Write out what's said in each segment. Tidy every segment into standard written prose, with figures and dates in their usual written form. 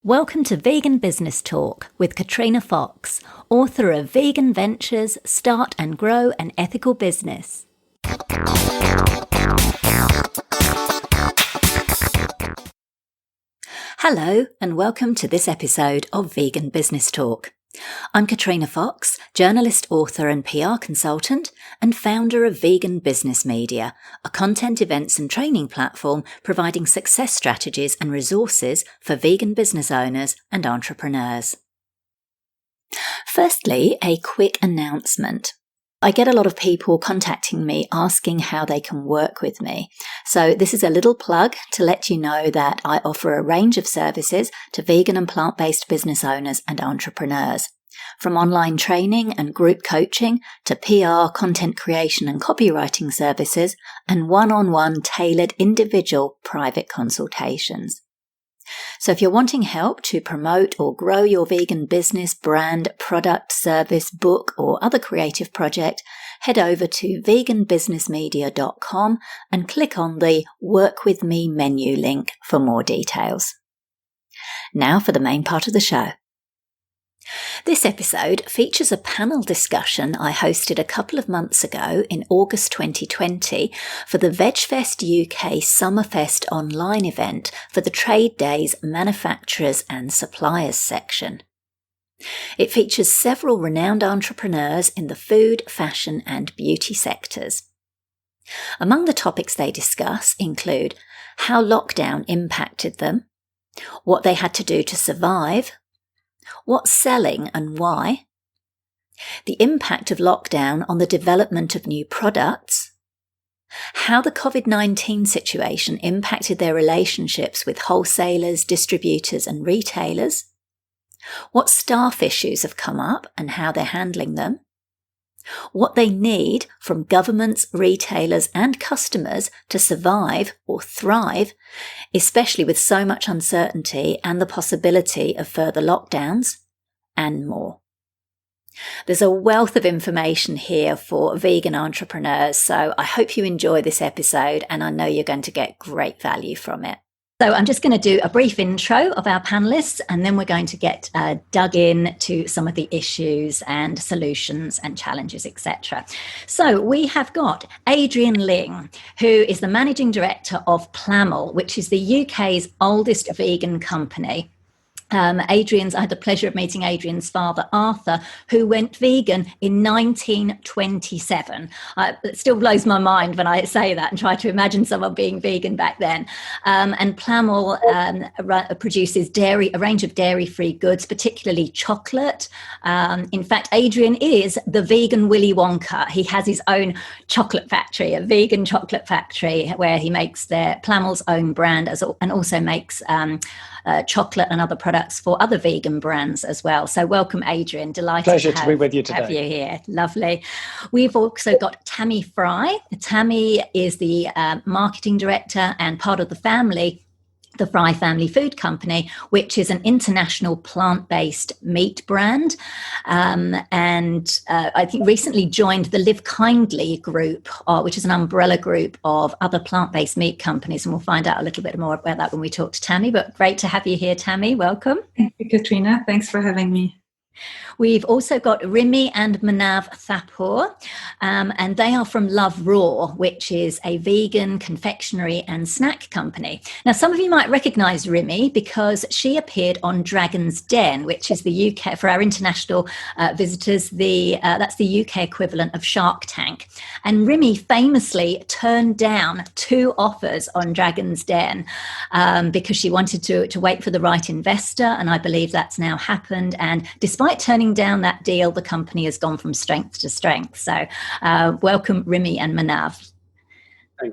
Welcome to Vegan Business Talk with Katrina Fox, author of Vegan Ventures, Start and Grow an Ethical Business. Hello and welcome to this episode of Vegan Business Talk. I'm Katrina Fox, journalist, author and PR consultant and founder of Vegan Business Media, a content, events and training platform providing success strategies and resources for vegan business owners and entrepreneurs. Firstly, a quick announcement. I get a lot of people contacting me asking how they can work with me. So this is a little plug to let you know that I offer a range of services to vegan and plant-based business owners and entrepreneurs. From online training and group coaching to PR, content creation and copywriting services and one-on-one tailored individual private consultations. So if you're wanting help to promote or grow your vegan business, brand, product, service, book or other creative project, head over to veganbusinessmedia.com and click on the Work With Me menu link for more details. Now for the main part of the show. This episode features a panel discussion I hosted a couple of months ago in August 2020 for the VegFestUK Summerfest online event for the Trade Days Manufacturers and Suppliers section. It features several renowned entrepreneurs in the food, fashion and beauty sectors. Among the topics they discuss include how lockdown impacted them, what they had to do to survive, what's selling and why, the impact of lockdown on the development of new products, how the COVID-19 situation impacted their relationships with wholesalers, distributors and retailers, what staff issues have come up and how they're handling them, what they need from governments, retailers and customers to survive or thrive, especially with so much uncertainty and the possibility of further lockdowns, and more. There's a wealth of information here for vegan entrepreneurs, so I hope you enjoy this episode and I know you're going to get great value from it. So I'm just going to do a brief intro of our panelists and then we're going to get dug in to some of the issues and solutions and challenges, etc. So we have got Adrian Ling, who is the Managing Director of Plamel, which is the UK's oldest vegan company. I had the pleasure of meeting Adrian's father, Arthur, who went vegan in 1927. It still blows my mind when I say that and try to imagine someone being vegan back then. And Plamel produces a range of dairy-free goods, particularly chocolate. In fact, Adrian is the vegan Willy Wonka. He has his own chocolate factory, a vegan chocolate factory, where he makes Plamel's own brand and also makes chocolate and other products for other vegan brands as well. So welcome, Adrian. Delighted to be with you today. Have you here. Lovely. We've also got Tammy Fry. Tammy is the marketing director and part of the Fry Family Food Company, which is an international plant-based meat brand. I think recently joined the Live Kindly group, which is an umbrella group of other plant-based meat companies. And we'll find out a little bit more about that when we talk to Tammy. But great to have you here, Tammy. Welcome. Thank you, Katrina. Thanks for having me. We've also got Rimi and Manav Thapur, and they are from Love Raw, which is a vegan confectionery and snack company. Now, some of you might recognise Rimi because she appeared on Dragon's Den, which is the UK, for our international visitors, that's the UK equivalent of Shark Tank. And Rimi famously turned down 2 offers on Dragon's Den because she wanted to wait for the right investor, and I believe that's now happened. And despite turning down that deal, the company has gone from strength to strength. So welcome, Rimi and Manav.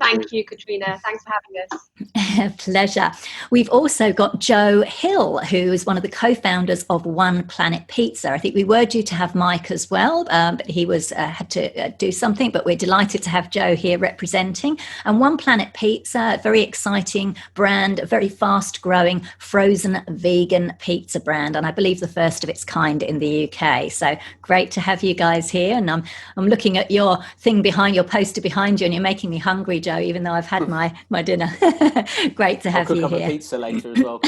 Thank you, Katrina. Thanks for having us. Pleasure. We've also got Joe Hill, who is one of the co-founders of One Planet Pizza. I think we were due to have Mike as well, but he had to do something, but we're delighted to have Joe here representing. And One Planet Pizza, a very exciting brand, a very fast-growing frozen vegan pizza brand, and I believe the first of its kind in the UK. So great to have you guys here. And I'm looking at your thing behind, your poster behind you, and you're making me hungry, Joe, even though I've had my dinner. Great to have you here. I'll cook up a pizza later as well.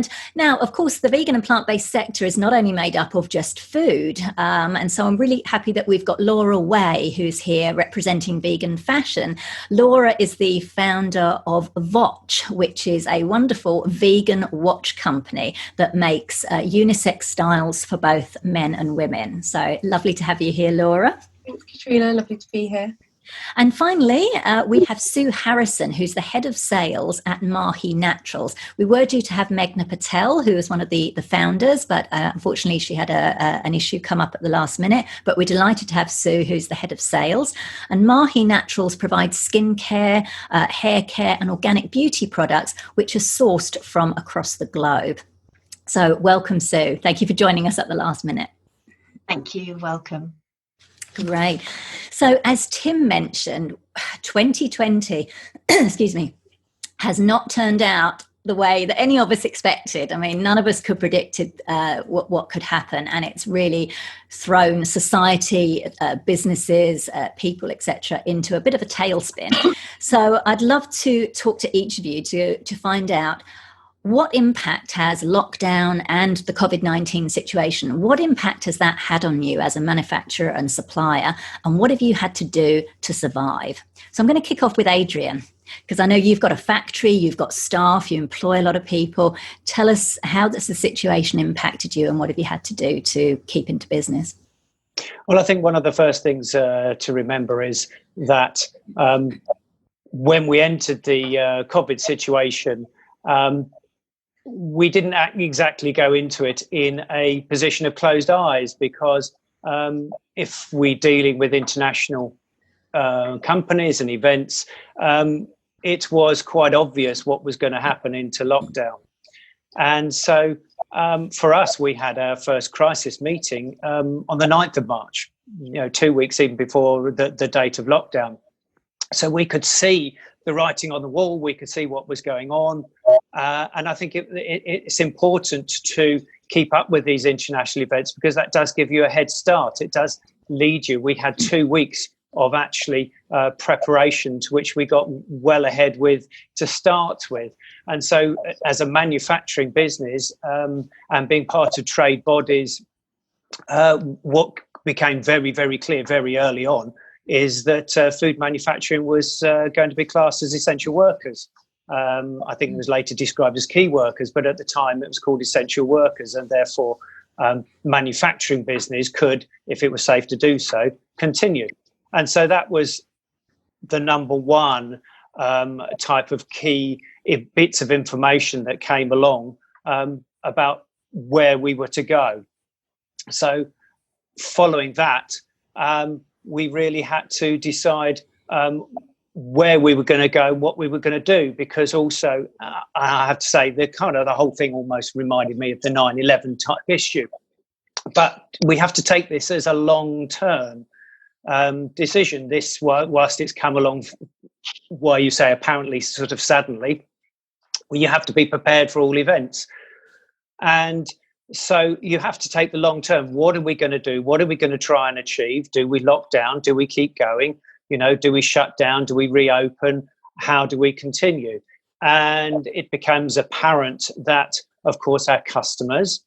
And now, of course, the vegan and plant-based sector is not only made up of just food. And so I'm really happy that we've got Laura Way, who's here representing vegan fashion. Laura is the founder of Voch, which is a wonderful vegan watch company that makes unisex styles for both men and women. So lovely to have you here, Laura. Thanks, Katrina. Lovely to be here. And finally, we have Sue Harrison, who's the head of sales at Mahi Naturals. We were due to have Meghna Patel, who is one of the founders, but unfortunately she had an issue come up at the last minute. But we're delighted to have Sue, who's the head of sales. And Mahi Naturals provides skincare, hair care and organic beauty products, which are sourced from across the globe. So welcome, Sue. Thank you for joining us at the last minute. Thank you. Welcome. Great. So as Tim mentioned, 2020, excuse me, has not turned out the way that any of us expected. I mean, none of us could predict what could happen. And it's really thrown society, businesses, people, etc., into a bit of a tailspin. So I'd love to talk to each of you to find out, what impact has lockdown and the COVID-19 situation, what impact has that had on you as a manufacturer and supplier? And what have you had to do to survive? So I'm going to kick off with Adrian, because I know you've got a factory, you've got staff, you employ a lot of people. Tell us, how has the situation impacted you and what have you had to do to keep into business? Well, I think one of the first things to remember is that when we entered the COVID situation, we didn't exactly go into it in a position of closed eyes, because if we're dealing with international companies and events, it was quite obvious what was going to happen into lockdown. And so for us, we had our first crisis meeting on the 9th of March, 2 weeks even before the date of lockdown. So we could see the writing on the wall, we could see what was going on. And I think it's important to keep up with these international events, because that does give you a head start. It does lead you. We had 2 weeks of actually preparation, to which we got well ahead with to start with. And so as a manufacturing business and being part of trade bodies, what became very, very clear very early on is that food manufacturing was going to be classed as essential workers. I think it was later described as key workers, but at the time it was called essential workers, and therefore manufacturing business could, if it was safe to do so, continue. And so that was the number one type of key bits of information that came along about where we were to go. So following that, we really had to decide where we were going to go, what we were going to do, because also I have to say the whole thing almost reminded me of the 9/11 type issue. But we have to take this as a long-term decision. This, whilst it's come along, why you say apparently sort of suddenly, well, you have to be prepared for all events. And so you have to take the long term. What are we going to do? What are we going to try and achieve? Do we lock down? Do we keep going? Do we shut down? Do we reopen? How do we continue? And it becomes apparent that, of course, our customers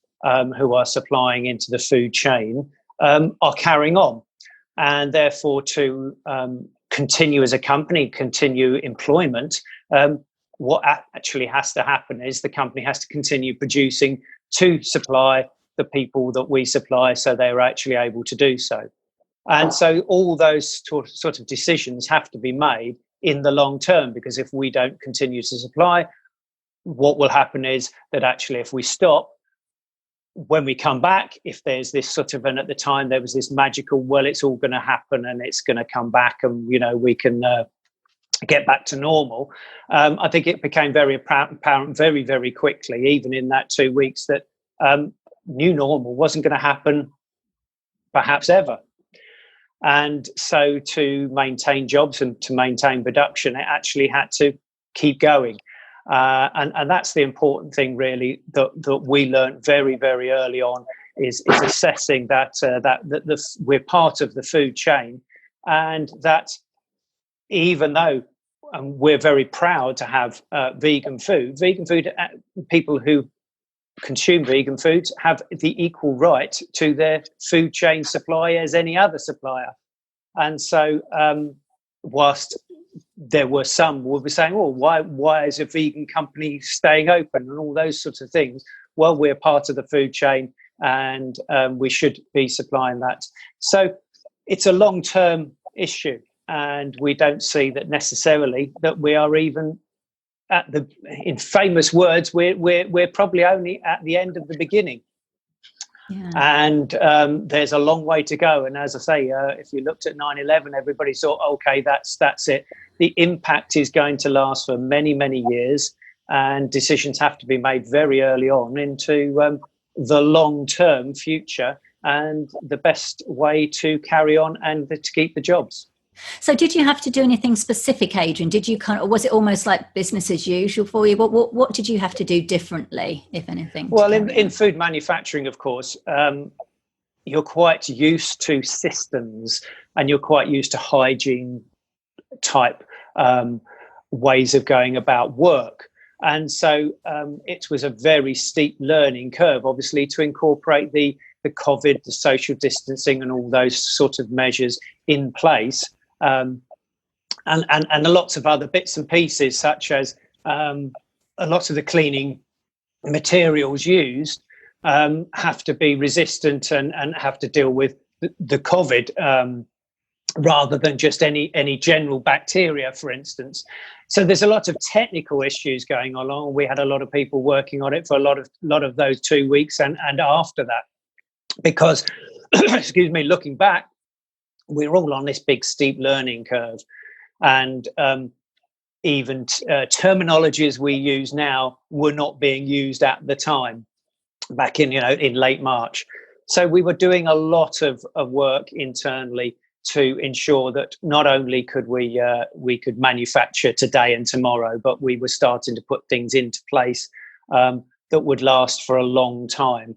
who are supplying into the food chain are carrying on. And therefore, to continue as a company, continue employment, what actually has to happen is the company has to continue producing to supply the people that we supply, so they're actually able to do so. And so all those sort of decisions have to be made in the long term, because if we don't continue to supply, what will happen is that actually if we stop, when we come back, if there's this sort of, and at the time there was this magical, well, it's all going to happen and it's going to come back and, we can get back to normal. I think it became very apparent very, very quickly, even in that 2 weeks, that new normal wasn't going to happen perhaps ever. And so to maintain jobs and to maintain production, it actually had to keep going. And that's the important thing, really, that we learned very, very early on, is assessing that we're part of the food chain, and that even though we're very proud to have vegan food, people who consume vegan foods have the equal right to their food chain supply as any other supplier. And so whilst there were some who would be saying, oh, why is a vegan company staying open and all those sorts of things? Well, we're part of the food chain and we should be supplying that. So it's a long-term issue, and we don't see that necessarily that we are even at the, in famous words, we're probably only at the end of the beginning. Yeah. And there's a long way to go. And as I say, if you looked at 9/11, everybody thought, okay, that's it. The impact is going to last for many, many years, and decisions have to be made very early on into the long-term future and the best way to carry on and to keep the jobs. So did you have to do anything specific, Adrian? Did you or was it almost like business as usual for you? What did you have to do differently, if anything? Well, in food manufacturing, of course, you're quite used to systems and you're quite used to hygiene type ways of going about work. And so it was a very steep learning curve, obviously, to incorporate the COVID, the social distancing and all those sort of measures in place. And lots of other bits and pieces, such as a lot of the cleaning materials used have to be resistant and have to deal with the COVID rather than just any general bacteria, for instance. So there's a lot of technical issues going on. We had a lot of people working on it for a lot of those 2 weeks and after that, because, excuse me, looking back, we're all on this big steep learning curve, and even terminologies we use now were not being used at the time back in late March. So we were doing a lot of work internally to ensure that not only could we could manufacture today and tomorrow, but we were starting to put things into place that would last for a long time.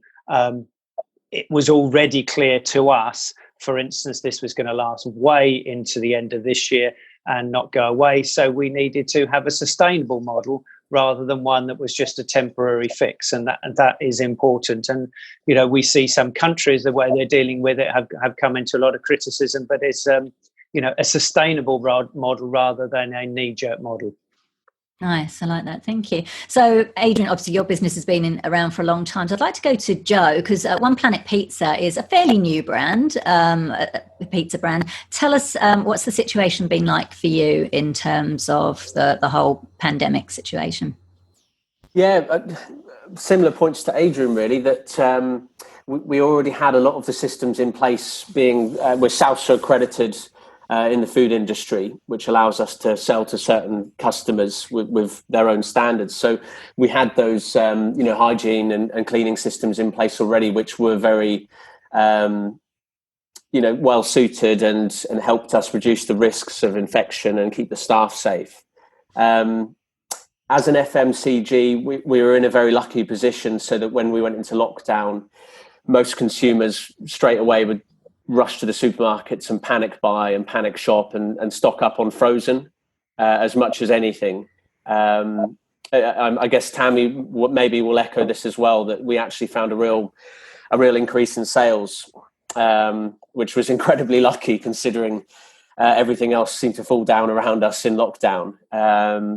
It was already clear to us, for instance, this was going to last way into the end of this year and not go away. So we needed to have a sustainable model rather than one that was just a temporary fix. And that is important. And, we see some countries, the way they're dealing with it have come into a lot of criticism, but it's, a sustainable model rather than a knee-jerk model. Nice. I like that. Thank you. So, Adrian, obviously your business has been around for a long time. So I'd like to go to Joe, because One Planet Pizza is a fairly new brand, a pizza brand. Tell us what's the situation been like for you in terms of the whole pandemic situation? Yeah, similar points to Adrian, really, that we already had a lot of the systems in place being, we're SALSA accredited in the food industry, which allows us to sell to certain customers with their own standards. So we had those, hygiene and cleaning systems in place already, which were very, well suited and helped us reduce the risks of infection and keep the staff safe. As an FMCG, we were in a very lucky position, so that when we went into lockdown, most consumers straight away would rush to the supermarkets and panic buy and panic shop and stock up on frozen as much as anything. I guess Tammy maybe will echo this as well, that we actually found a real increase in sales, which was incredibly lucky considering everything else seemed to fall down around us in lockdown.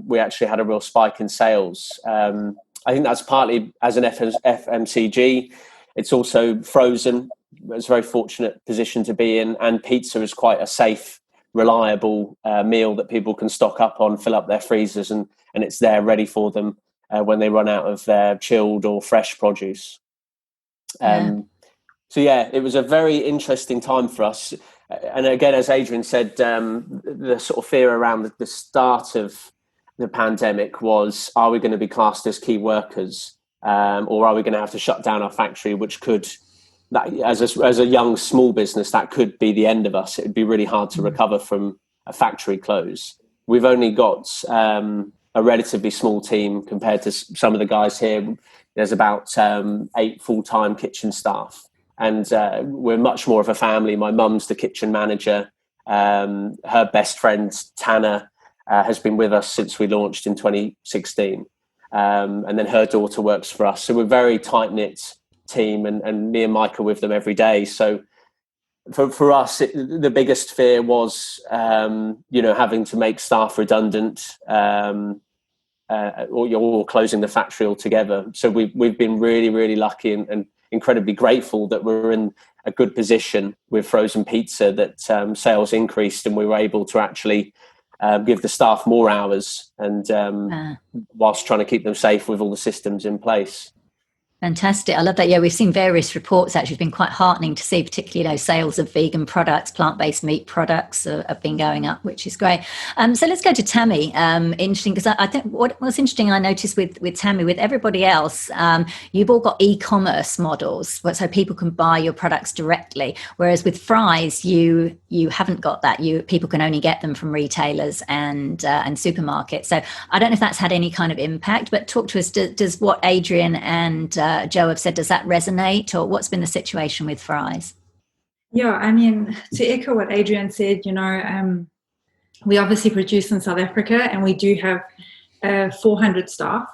We actually had a real spike in sales. I think that's partly as an FMCG. It's also frozen. It's a very fortunate position to be in, and pizza is quite a safe, reliable meal that people can stock up on, fill up their freezers, and it's there ready for them when they run out of their chilled or fresh produce. So it was a very interesting time for us. And again, as Adrian said, the sort of fear around the start of the pandemic was, are we going to be classed as key workers, or are we going to have to shut down our factory, which could, that as a young small business, that could be the end of us. It would be really hard to recover from a factory close. We've only got a relatively small team compared to some of the guys here. There's about 8 full-time kitchen staff, and we're much more of a family. My mum's the kitchen manager. Her best friend Tanner has been with us since we launched in 2016. and then her daughter works for us. So we're a very tight-knit team, and me and Mike are with them every day. So for us, the biggest fear was, having to make staff redundant, or closing the factory altogether. So we've been really, really lucky and incredibly grateful that we're in a good position with frozen pizza, that sales increased and we were able to actually give the staff more hours, and whilst trying to keep them safe with all the systems in place. Fantastic. I love that. Yeah, we've seen various reports. Actually, it's been quite heartening to see, particularly, sales of vegan products, plant-based meat products have been going up, which is great. So let's go to Tammy. Interesting, because I think what's interesting I noticed with Tammy, with everybody else, you've all got e-commerce models, so people can buy your products directly. Whereas with Fry's, you haven't got that. People can only get them from retailers and supermarkets. So I don't know if that's had any kind of impact, but talk to us. Does what Adrian and Joe have said, does that resonate, or what's been the situation with Fry's? Yeah, I mean, to echo what Adrian said, we obviously produce in South Africa, and we do have 400 staff,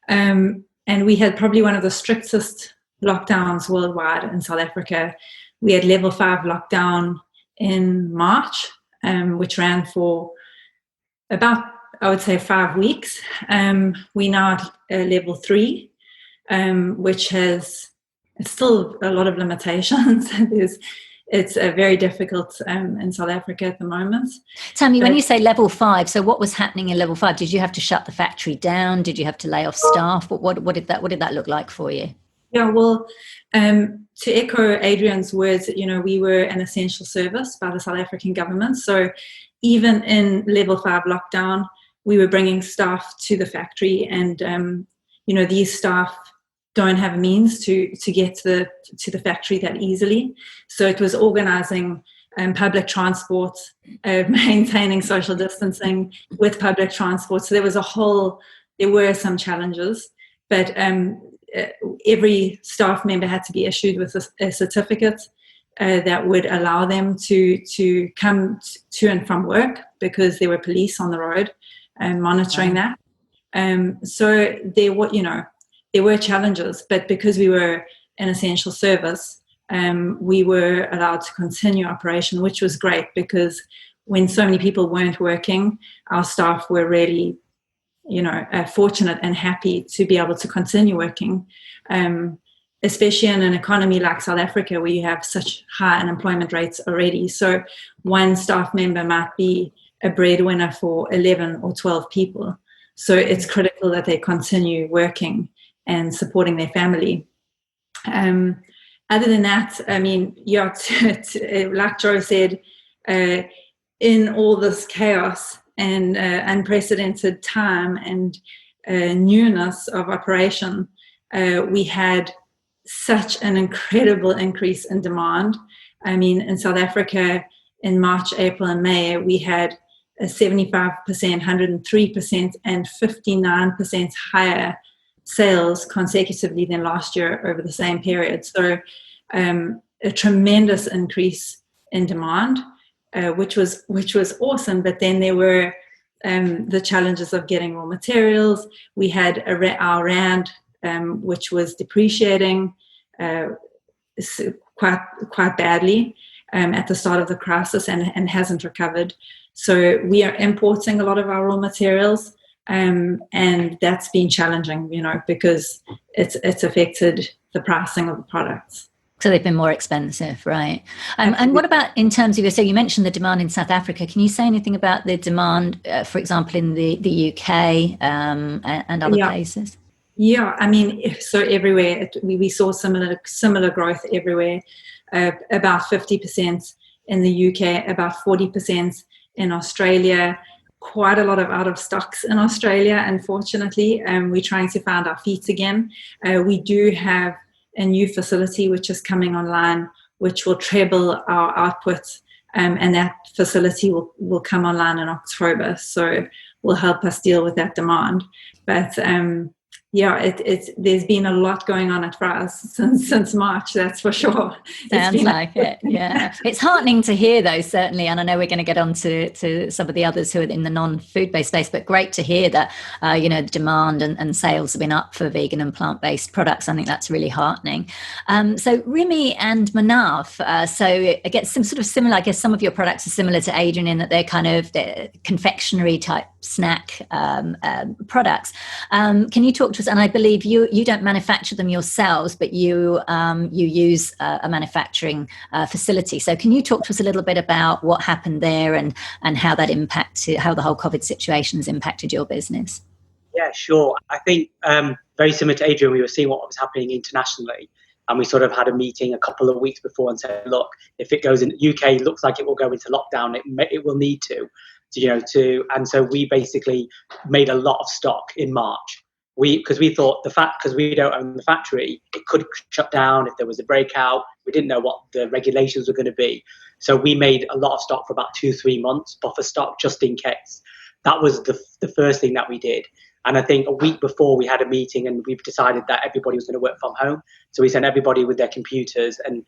and we had probably one of the strictest lockdowns worldwide in South Africa. We had level 5 lockdown in March, which ran for about, I would say, 5 weeks. We now at level 3. Which has still a lot of limitations. It's very difficult in South Africa at the moment. Tammy, when you say level 5, so what was happening in level 5? Did you have to shut the factory down? Did you have to lay off staff? What did that look like for you? Yeah, well, to echo Adrian's words, we were an essential service by the South African government. So even in level 5 lockdown, we were bringing staff to the factory, and these staff don't have means to get to the factory that easily. So it was organising public transport, maintaining social distancing with public transport. So there were some challenges, but every staff member had to be issued with a certificate that would allow them to come to and from work, because there were police on the road monitoring that. So there were challenges, but because we were an essential service, we were allowed to continue operation, which was great, because when so many people weren't working, our staff were really, fortunate and happy to be able to continue working, especially in an economy like South Africa, where you have such high unemployment rates already. So one staff member might be a breadwinner for 11 or 12 people. So it's critical that they continue working and supporting their family. Other than that, I mean, like Joe said, in all this chaos and unprecedented time and newness of operation, we had such an incredible increase in demand. I mean, in South Africa, in March, April, and May, we had a 75%, 103%, and 59% higher sales consecutively than last year over the same period. So a tremendous increase in demand, which was awesome. But then there were the challenges of getting raw materials. We had our rand, which was depreciating quite badly at the start of the crisis, and hasn't recovered. So we are importing a lot of our raw materials. And that's been challenging, because it's affected the pricing of the products. So they've been more expensive, right? And what about in terms of, so you mentioned the demand in South Africa. Can you say anything about the demand, for example, in the UK and other places? Yeah, I mean, so everywhere we saw similar growth everywhere. About 50% in the UK, about 40% in Australia. Quite a lot of out of stocks in Australia, unfortunately. We're trying to find our feet again. We do have a new facility which is coming online, which will treble our output, and that facility will come online in October, so will help us deal with that demand. But yeah, there's been a lot going on at Fraz since March, that's for sure. Sounds like it, yeah. It's heartening to hear, though, certainly, and I know we're going to get on to some of the others who are in the non-food-based space, but great to hear that, the demand and sales have been up for vegan and plant-based products. I think that's really heartening. So Rimi and Manav, so I guess some sort of similar, I guess some of your products are similar to Adrian in that they're kind of confectionery type snack products. Can you talk to us? And I believe you don't manufacture them yourselves, but you use a manufacturing facility. So can you talk to us a little bit about what happened there and how that impacted, how the whole COVID situation has impacted your business? Yeah, sure. I think very similar to Adrian, we were seeing what was happening internationally. And we sort of had a meeting a couple of weeks before and said, look, if it goes in UK, looks like it will go into lockdown. It will need to. And so we basically made a lot of stock in March. Because we thought because we don't own the factory, it could shut down if there was a breakout. We didn't know what the regulations were going to be. So we made a lot of stock for about 2-3 months, buffer stock, just in case. That was the first thing that we did. And I think a week before we had a meeting and we've decided that everybody was going to work from home. So we sent everybody with their computers, and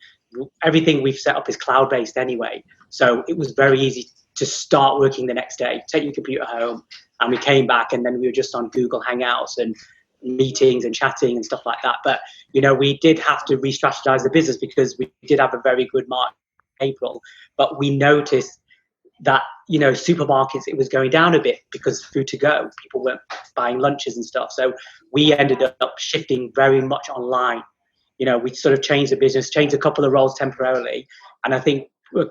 everything we've set up is cloud-based anyway. So it was very easy to start working the next day, take your computer home. And we came back, and then we were just on Google Hangouts and meetings and chatting and stuff like that. But, we did have to re-strategize the business because we did have a very good March, April. But we noticed that, supermarkets, it was going down a bit because food to go, people weren't buying lunches and stuff. So we ended up shifting very much online. We sort of changed the business, changed a couple of roles temporarily. And I think,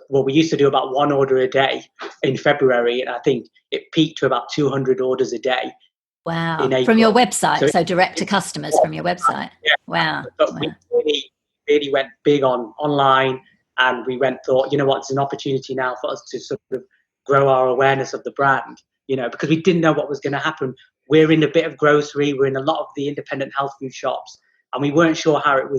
we used to do about 1 order a day in February, and I think it peaked to about 200 orders a day. Wow. From your website, so direct to customers from your website. Yeah. Wow. But we really went big on online, and we thought, what, it's an opportunity now for us to sort of grow our awareness of the brand, because we didn't know what was going to happen. We're in a bit of grocery, we're in a lot of the independent health food shops, and we weren't sure how it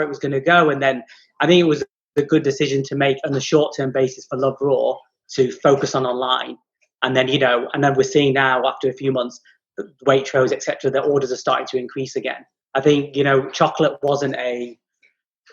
was going to go. And then I think it was a good decision to make on the short-term basis for Love Raw to focus on online. And then, and then we're seeing now after a few months, Waitrose, etc., the orders are starting to increase again. I think, chocolate wasn't a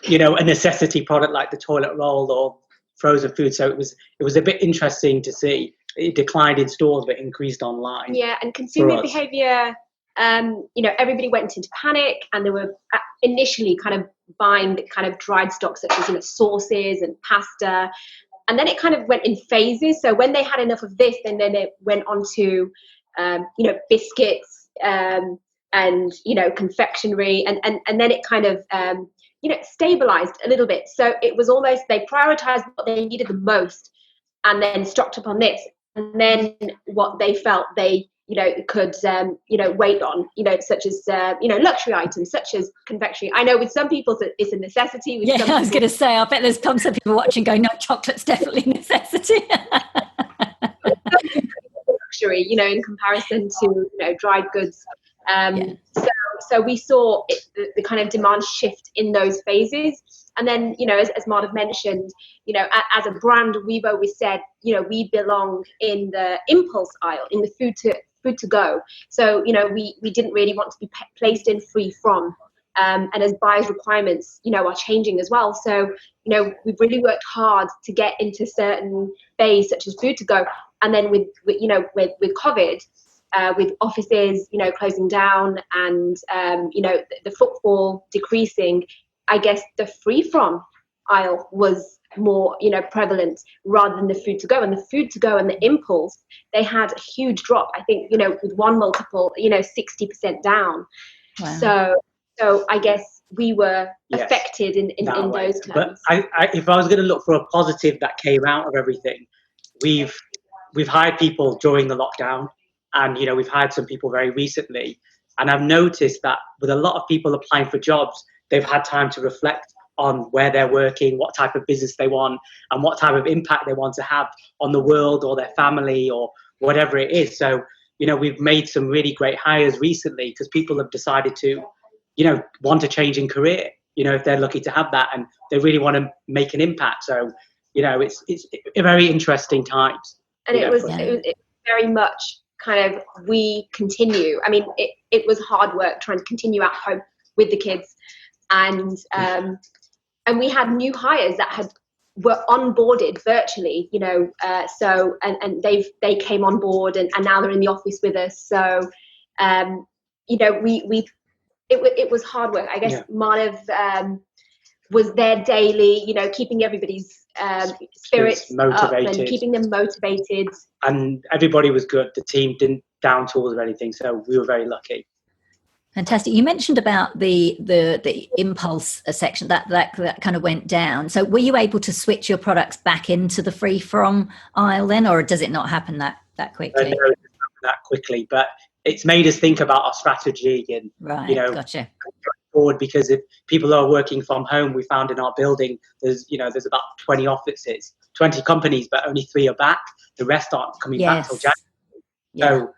necessity product like the toilet roll or frozen food. So it was a bit interesting to see. It declined in stores, but increased online. Yeah, and consumer behavior, everybody went into panic, and they were initially kind of buying the kind of dried stock such as, sauces and pasta. And then it kind of went in phases. So when they had enough of this, then it went on to, biscuits and, confectionery. And then it kind of, stabilized a little bit. So it was almost, they prioritized what they needed the most and then stocked up on this. And then what they felt they, could, wait on, such as, luxury items, such as confectionery. I know with some people it's a necessity. With some I was going to say, I bet there's some people watching going, no, chocolate's definitely a necessity. Luxury, in comparison to, dried goods. So we saw the kind of demand shift in those phases. And then, as Marv mentioned, as a brand, we've always said, we belong in the impulse aisle, in the food to go. So, we didn't really want to be placed in free from. And as buyers' requirements, are changing as well. So, we've really worked hard to get into certain bays such as food to go. And then with COVID, with offices, closing down and, the footfall decreasing, I guess the free from aisle was more, prevalent rather than the food to go. And the food to go and the impulse, they had a huge drop. I think, with one multiple, 60% down. Wow. So I guess we were affected in those terms. But if I was going to look for a positive that came out of everything, we've hired people during the lockdown, and we've hired some people very recently, and I've noticed that with a lot of people applying for jobs, they've had time to reflect on where they're working, what type of business they want, and what type of impact they want to have on the world or their family or whatever it is. So we've made some really great hires recently because people have decided to want to change in career, if they're lucky to have that, and they really want to make an impact. So it's very interesting times. And it was very much kind of we continue. I mean, it was hard work trying to continue at home with the kids, and we had new hires that were onboarded virtually, you know, so they came on board and now they're in the office with us. So you know, it was hard work. I guess Manav was there daily, you know, keeping everybody's spirits motivated up and keeping them motivated. And everybody was good. The team didn't down tools or anything, so we were very lucky. Fantastic. You mentioned about the impulse section that kind of went down. So were you able to switch your products back into the free from aisle then, or does it not happen that quickly? No, it doesn't happen that quickly, but it's made us think about our strategy and you know, gotcha. Forward, because if people are working from home, we found in our building there's about 20 offices, 20 companies, but only 3 are back. The rest aren't coming back till January. So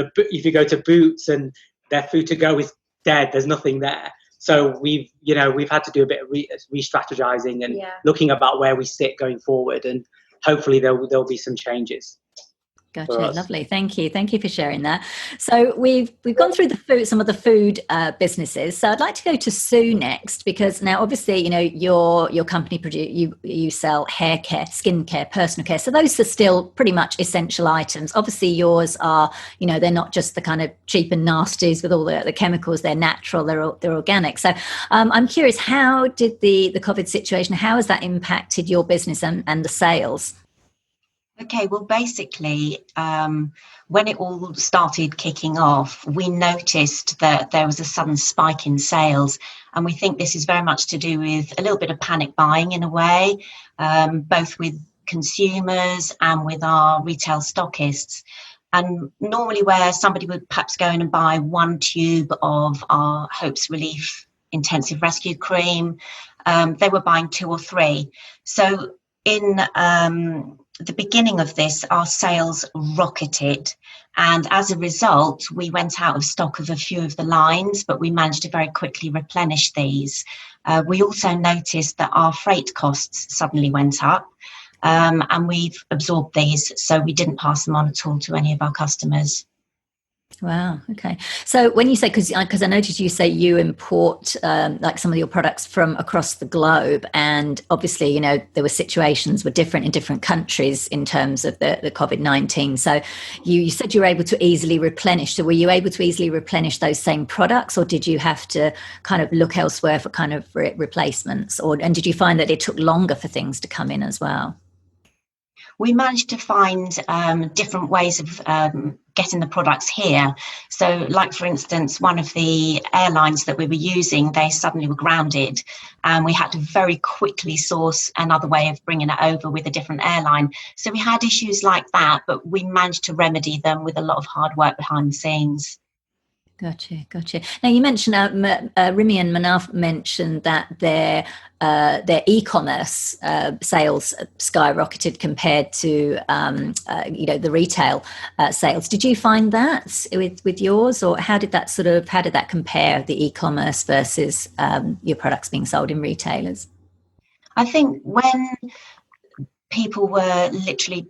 if you go to Boots and their food to go is dead, there's nothing there. So we've had to do a bit of re-strategizing and looking about where we sit going forward, and hopefully there'll be some changes. Gotcha. Lovely. Thank you for sharing that. So we've gone through some of the food businesses. So I'd like to go to Sue next, because now obviously, you know, your company you sell hair care, skin care, personal care. So those are still pretty much essential items. Obviously yours are, you know, they're not just the kind of cheap and nasties with all the chemicals. They're natural. They're organic. So I'm curious, how did the COVID situation, how has that impacted your business and the sales? Okay, well, basically, when it all started kicking off, we noticed that there was a sudden spike in sales. And we think this is very much to do with a little bit of panic buying in a way, both with consumers and with our retail stockists. And normally where somebody would perhaps go in and buy 1 tube of our Hopes Relief Intensive Rescue Cream, they were buying 2 or 3. So in the beginning of this, our sales rocketed, and as a result we went out of stock of a few of the lines, but we managed to very quickly replenish these. We also noticed that our freight costs suddenly went up, and we've absorbed these, so we didn't pass them on at all to any of our customers. Wow. Okay. So when you say, because I noticed you say you import like some of your products from across the globe, and obviously, you know, there were situations were different in different countries in terms of the COVID-19. So you said you were able to easily replenish. So were you able to easily replenish those same products, or did you have to kind of look elsewhere for kind of replacements, and did you find that it took longer for things to come in as well? We managed to find different ways of getting the products here. So like, for instance, one of the airlines that we were using, they suddenly were grounded, and we had to very quickly source another way of bringing it over with a different airline. So we had issues like that, but we managed to remedy them with a lot of hard work behind the scenes. Gotcha. Now you mentioned Rimi and Manaf mentioned that their e-commerce sales skyrocketed compared to the retail sales. Did you find that with yours, or how did that compare, the e-commerce versus your products being sold in retailers? I think when people were literally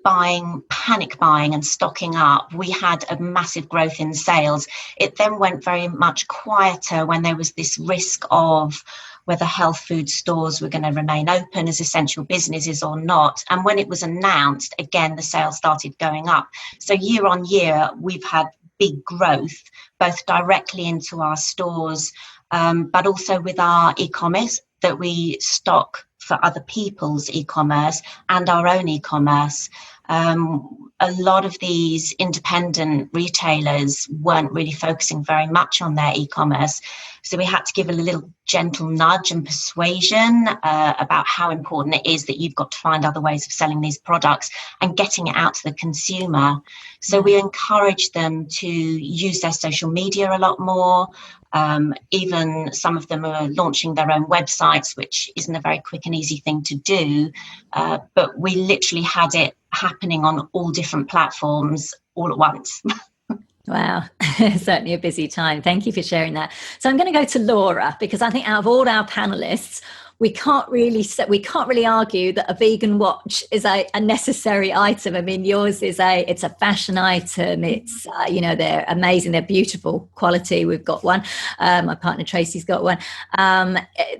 panic buying and stocking up, we had a massive growth in sales. It then went very much quieter when there was this risk of whether health food stores were going to remain open as essential businesses or not. And when it was announced, again, the sales started going up. So year on year, we've had big growth, both directly into our stores, but also with our e-commerce that we stock for other people's e-commerce and our own e-commerce. A lot of these independent retailers weren't really focusing very much on their e-commerce. So we had to give a little gentle nudge and persuasion about how important it is that you've got to find other ways of selling these products and getting it out to the consumer. So we encourage them to use their social media a lot more. Even some of them are launching their own websites, which isn't a very quick and easy thing to do. But we literally had it happening on all different platforms all at once. Wow, certainly a busy time. Thank you for sharing that. So I'm going to go to Laura, because I think out of all our panelists, we can't really argue that a vegan watch is a necessary item. I mean, yours is it's a fashion item. It's they're amazing, they're beautiful quality. We've got one. My partner Tracy's got one.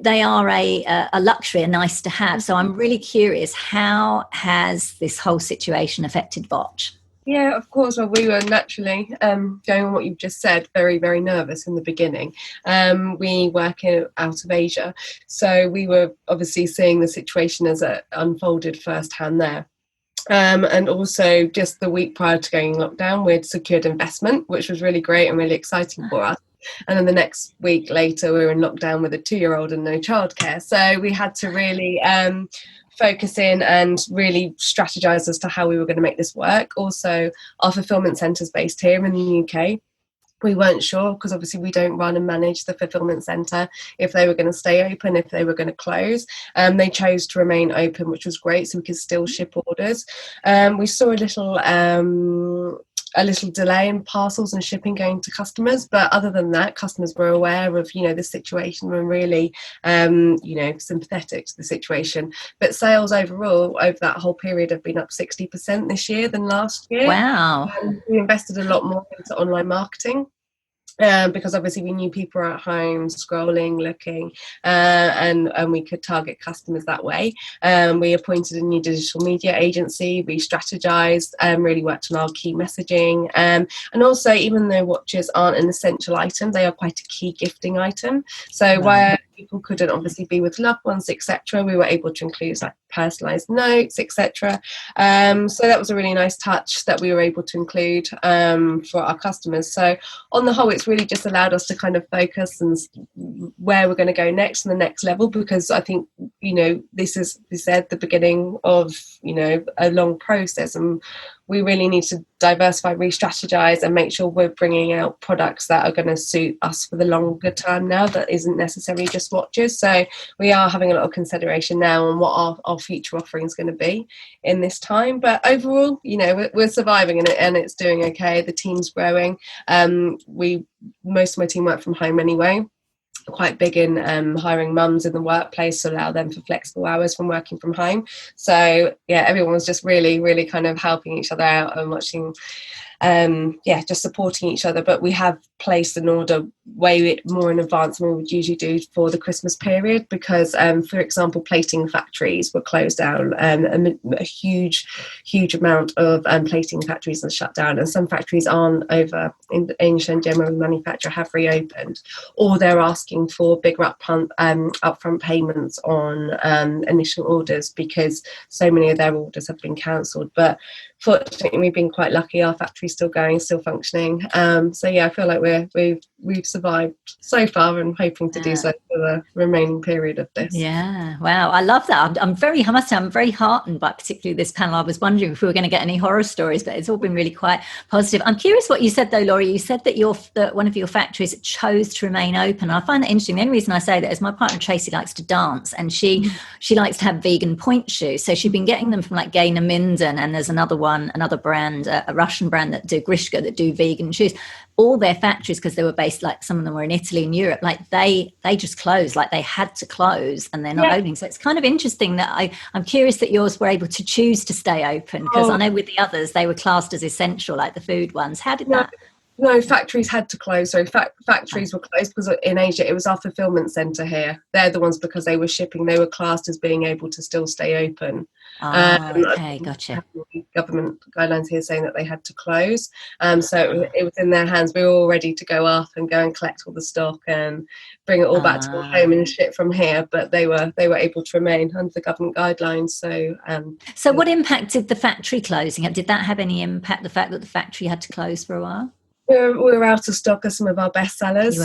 They are a luxury, a nice to have. So I'm really curious, how has this whole situation affected Votch? Yeah, of course. Well, we were naturally, going on what you've just said, very, very nervous in the beginning. We work out of Asia, so we were obviously seeing the situation as it unfolded firsthand there. And also just the week prior to going lockdown, we'd secured investment, which was really great and really exciting for us. And then the next week later, we were in lockdown with a 2-year-old and no childcare. So we had to really focus in and really strategize as to how we were going to make this work. Also, our fulfillment centre's based here in the UK. We weren't sure, because obviously we don't run and manage the fulfillment centre, if they were going to stay open, if they were going to close. They chose to remain open, which was great, so we could still ship orders. We saw a little delay in parcels and shipping going to customers, but other than that, customers were aware of the situation and really sympathetic to the situation. But sales overall over that whole period have been up 60% this year than last year. Wow. We invested a lot more into online marketing. Because obviously we knew people were at home scrolling, looking, and we could target customers that way. We appointed a new digital media agency. We strategized, really worked on our key messaging, and also, even though watches aren't an essential item, they are quite a key gifting item. So where people couldn't obviously be with loved ones, etc., we were able to include like personalized notes, etc. So that was a really nice touch that we were able to include for our customers. So on the whole, it's really just allowed us to kind of focus and where we're going to go next and the next level, because I think this is, we said, the beginning of a long process, and we really need to diversify, re-strategize, and make sure we're bringing out products that are going to suit us for the longer term now, that isn't necessarily just watches. So we are having a lot of consideration now on what our future offering is going to be in this time. But overall, we're surviving in it, and it's doing okay. The team's growing. Most of my team work from home anyway. Quite big in hiring mums in the workplace to allow them for flexible hours from working from home. So yeah, everyone's just really, really kind of helping each other out and watching, just supporting each other. But we have placed an order way more in advance than we would usually do for the Christmas period, because for example, plating factories were closed down, a huge amount of plating factories are shut down, and some factories aren't over in Shenzhen where we manufacture have reopened, or they're asking for bigger upfront payments on initial orders, because so many of their orders have been cancelled. But fortunately, we've been quite lucky. Our factory's still going, still functioning. So yeah, I feel like we've survived so far, and hoping to do so for the remaining period of this. Yeah, wow, I love that. I'm very heartened by particularly this panel. I was wondering if we were going to get any horror stories, but it's all been really quite positive. I'm curious what you said though, Laurie. You said that one of your factories chose to remain open. I find that interesting. The only reason I say that is my partner Tracy likes to dance, and she likes to have vegan point shoes. So she's been getting them from like Gaynor Minden, and there's another brand, a Russian brand that do Grishka, that do vegan shoes. All their factories, because they were based, like some of them were in Italy and Europe, like they just closed, like they had to close, and they're not opening. So it's kind of interesting that I'm curious that yours were able to choose to stay open, because I know with the others they were classed as essential, like the food ones. How did that? No, factories had to close. So factories were closed because in Asia it was our fulfillment centre here. They're the ones, because they were shipping, they were classed as being able to still stay open. Okay, gotcha. Government guidelines here saying that they had to close. So it was in their hands. We were all ready to go up and go and collect all the stock and bring it all back to home and ship from here. But they were able to remain under the government guidelines. So what impact did the factory closing? Did that have any impact, the fact that the factory had to close for a while? We're out of stock of some of our best sellers. We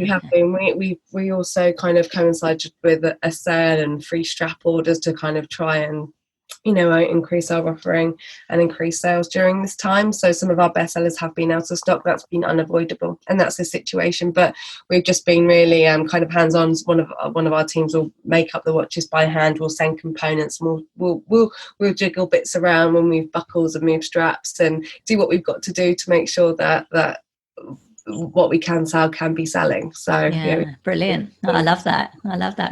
have been. We also kind of coincided with a sale and free strap orders to kind of try and increase our offering and increase sales during this time. So some of our best sellers have been out of stock. That's been unavoidable, and that's the situation. But we've just been really kind of hands-on. One of our teams will make up the watches by hand. We'll send components, and we'll jiggle bits around. We'll move buckles and move straps and do what we've got to do to make sure that what we can sell can be selling. So yeah, brilliant. I love that.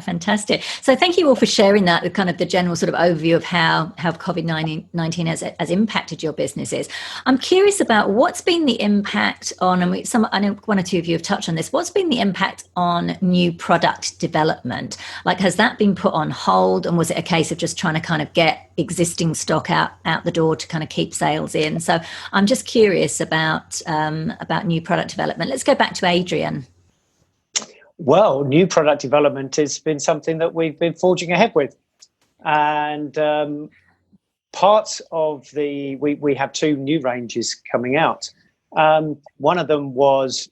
Fantastic. So thank you all for sharing that, the kind of the general sort of overview of how COVID-19 has impacted your businesses. I'm curious about what's been the impact on, and I know one or two of you have touched on this, what's been the impact on new product development? Like, has that been put on hold, and was it a case of just trying to kind of get existing stock out the door to kind of keep sales in? So I'm just curious about new product development. Let's go back to Adrian. Well, new product development has been something that we've been forging ahead with, and parts of we have 2 new ranges coming out. One of them was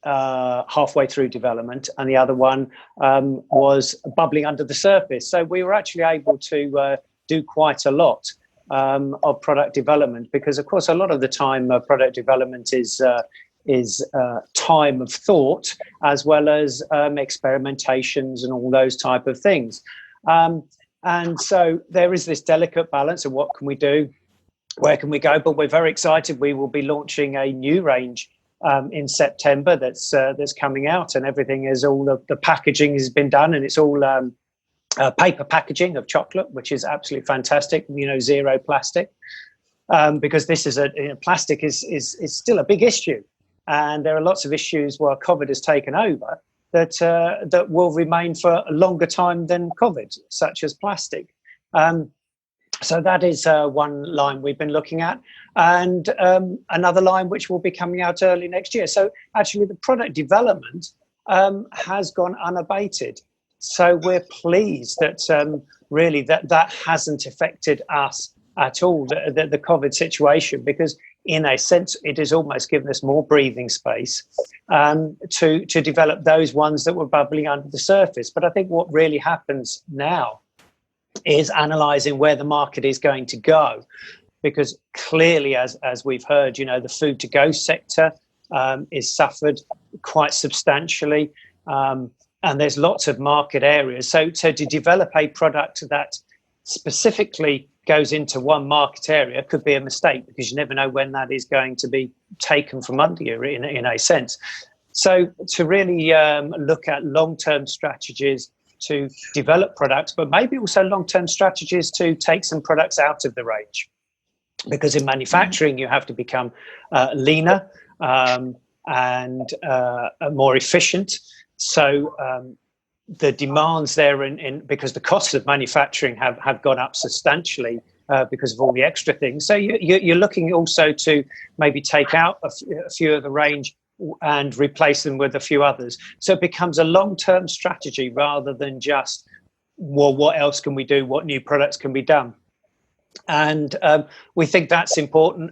halfway through development, and the other one was bubbling under the surface. So we were actually able to do quite a lot of product development, because of course a lot of the time product development is time of thought, as well as experimentations and all those type of things. And so there is this delicate balance of what can we do, where can we go? But we're very excited. We will be launching a new range in September that's coming out, and everything is all the packaging has been done, and it's all paper packaging of chocolate, which is absolutely fantastic. Zero plastic, because this is plastic is still a big issue. And there are lots of issues where COVID has taken over that will remain for a longer time than COVID, such as plastic. So that is one line we've been looking at, and another line which will be coming out early next year. So actually the product development has gone unabated. So we're pleased that really that hasn't affected us at all, the COVID situation, because in a sense it has almost given us more breathing space to develop those ones that were bubbling under the surface. But I think what really happens now is analysing where the market is going to go, because clearly, as we've heard, the food to go sector is suffered quite substantially, and there's lots of market areas. So to develop a product that specifically goes into one market area could be a mistake, because you never know when that is going to be taken from under you in a sense. So to really look at long-term strategies to develop products, but maybe also long-term strategies to take some products out of the range, because in manufacturing you have to become leaner and more efficient. So the demands there, because the costs of manufacturing have gone up substantially because of all the extra things. So you're looking also to maybe take out a few of the range and replace them with a few others. So it becomes a long-term strategy rather than just, well, what else can we do? What new products can be done? And we think that's important.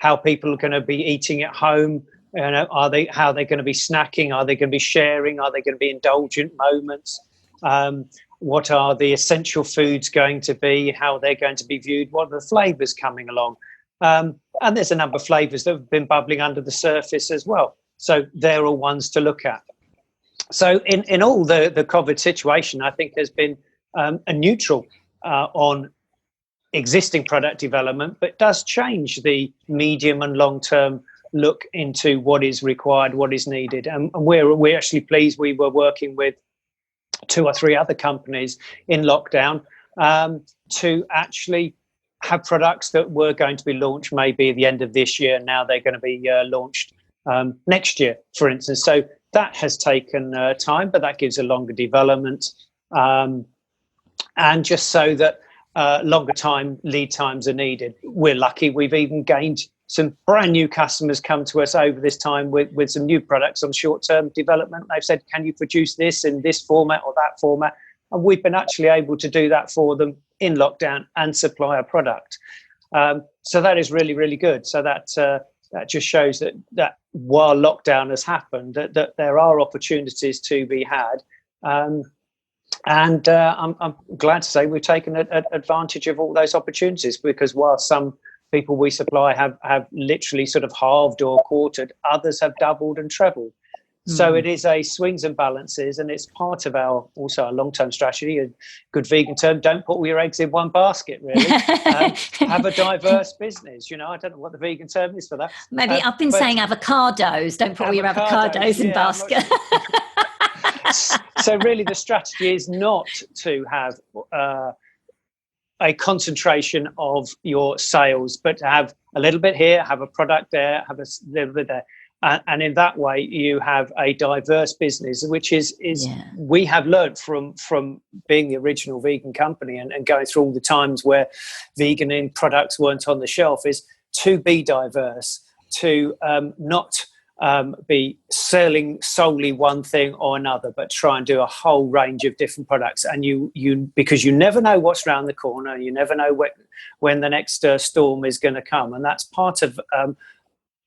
How people are going to be eating at home. How are they going to be snacking? Are they going to be sharing? Are they going to be indulgent moments? What are the essential foods going to be? How they're going to be viewed? What are the flavours coming along? And there's a number of flavours that have been bubbling under the surface as well. So they're all ones to look at. So in all the COVID situation, I think has been a neutral on existing product development, but does change the medium and long term look into what is required, what is needed. And we're actually pleased. We were working with 2 or 3 other companies in lockdown to actually have products that were going to be launched maybe at the end of this year. Now they're going to be launched next year, for instance. So that has taken time, but that gives a longer development. And just so that longer time lead times are needed. We're lucky. We've even gained some brand new customers come to us over this time with some new products on short-term development. They've said, can you produce this in this format or that format? And we've been actually able to do that for them in lockdown and supply a product. So that is really, really good. So that just shows that while lockdown has happened, that there are opportunities to be had. And I'm glad to say we've taken advantage of all those opportunities, because while some people we supply have literally sort of halved or quartered, others have doubled and trebled. So it is a swings and balances, and it's part of our long-term strategy. A good vegan term: don't put all your eggs in one basket. Really, have a diverse business. I don't know what the vegan term is for that. Maybe I've been saying avocados. Don't put all your avocados in basket. So really, the strategy is not to have a concentration of your sales, but to have a little bit here, have a product there, have a little bit there. And in that way, you have a diverse business, which is we have learned from being the original vegan company and going through all the times where vegan products weren't on the shelf, is to be diverse, to not be selling solely one thing or another, but try and do a whole range of different products. And you because you never know what's around the corner, you never know when the next storm is going to come, and that's part of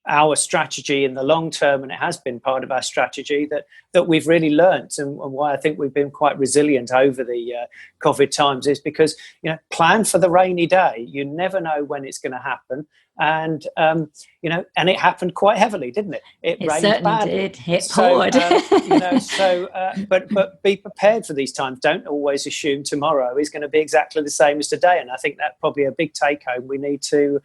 our strategy in the long term, and it has been part of our strategy that we've really learnt, and why I think we've been quite resilient over the COVID times is because plan for the rainy day. You never know when it's going to happen, and and it happened quite heavily, didn't it? It rained certainly badly. did. It poured. But be prepared for these times. Don't always assume tomorrow is going to be exactly the same as today. And I think that's probably a big take home. We need to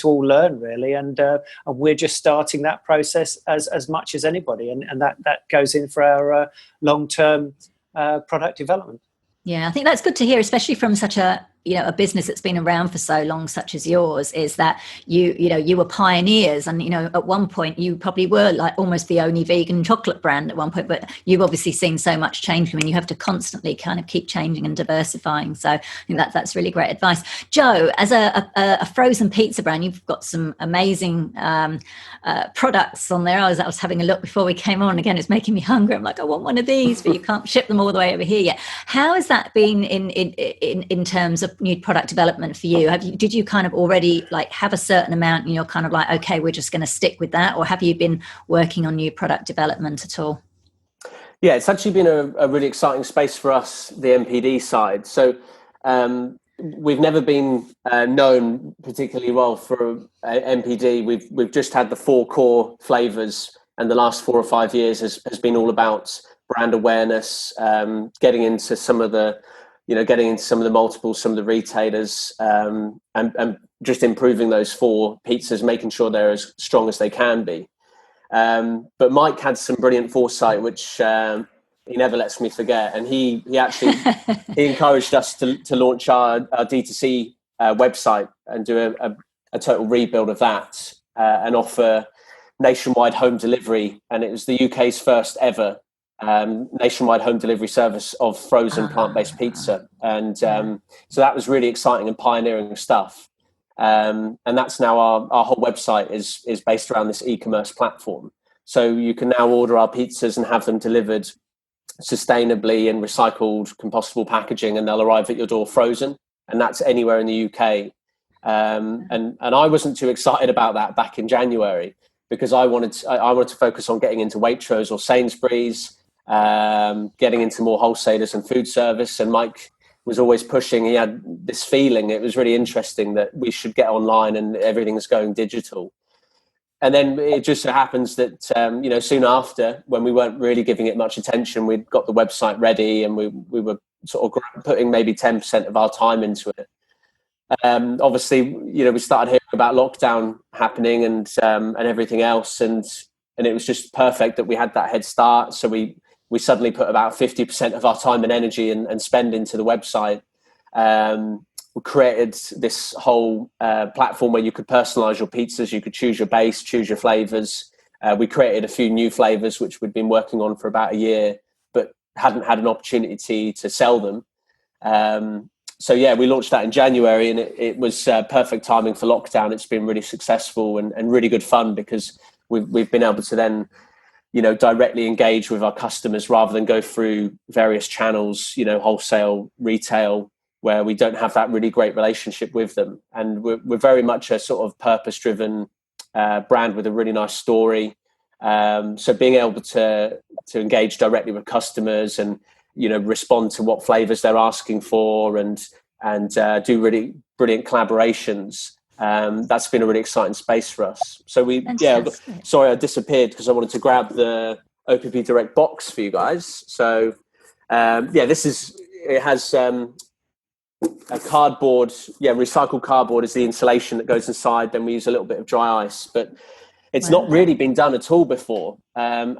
all learn, really, and we're just starting that process as much as anybody, and that goes in for our long-term product development. Yeah, I think that's good to hear, especially from such a business that's been around for so long, such as yours, is that you were pioneers, and at one point you probably were like almost the only vegan chocolate brand at one point, but you've obviously seen so much change. I mean, you have to constantly kind of keep changing and diversifying. So I think that's really great advice. Joe, as a frozen pizza brand, you've got some amazing products on there. I was having a look before we came on. Again, it's making me hungry. I'm like, I want one of these, but you can't ship them all the way over here yet. How has that been in terms of new product development for you? Did you kind of already like have a certain amount and you're kind of like, okay, we're just going to stick with that, or have you been working on new product development at all? Yeah, it's actually been a really exciting space for us, the MPD side. So we've never been known particularly well for MPD. We've just had the 4 core flavors, and the last 4 or 5 years has been all about brand awareness, getting into some of the multiples, some of the retailers, and just improving those 4 pizzas, making sure they're as strong as they can be. But Mike had some brilliant foresight, which he never lets me forget. And he actually he encouraged us to launch our D2C website and do a total rebuild of that and offer nationwide home delivery. And it was the UK's first ever nationwide home delivery service of frozen plant-based pizza, and so that was really exciting and pioneering stuff, and that's now our whole website is based around this e-commerce platform. So you can now order our pizzas and have them delivered sustainably in recycled compostable packaging, and they'll arrive at your door frozen, and that's anywhere in the UK. And I wasn't too excited about that back in January, because I wanted to focus on getting into Waitrose or Sainsbury's, getting into more wholesalers and food service. And Mike was always pushing. He had this feeling, it was really interesting, that we should get online and everything's going digital. And then it just so happens that soon after, when we weren't really giving it much attention, we'd got the website ready, and we were sort of putting maybe 10% of our time into it. Obviously, we started hearing about lockdown happening and everything else, and it was just perfect that we had that head start. So we suddenly put about 50% of our time and energy and spend into the website. We created this whole platform where you could personalize your pizzas, you could choose your base, choose your flavors. We created a few new flavors which we'd been working on for about a year, but hadn't had an opportunity to sell them. So yeah, we launched that in January, and it was perfect timing for lockdown. It's been really successful and really good fun, because we've been able to then directly engage with our customers rather than go through various channels, wholesale, retail, where we don't have that really great relationship with them. And we're very much a sort of purpose-driven brand with a really nice story. So being able to engage directly with customers and respond to what flavors they're asking for and do really brilliant collaborations. That's been a really exciting space for us. So sorry, I disappeared because I wanted to grab a OPP Direct box for you guys. So it has a cardboard, recycled cardboard is the insulation that goes inside. Then we use a little bit of dry ice, but it's not really been done at all before. And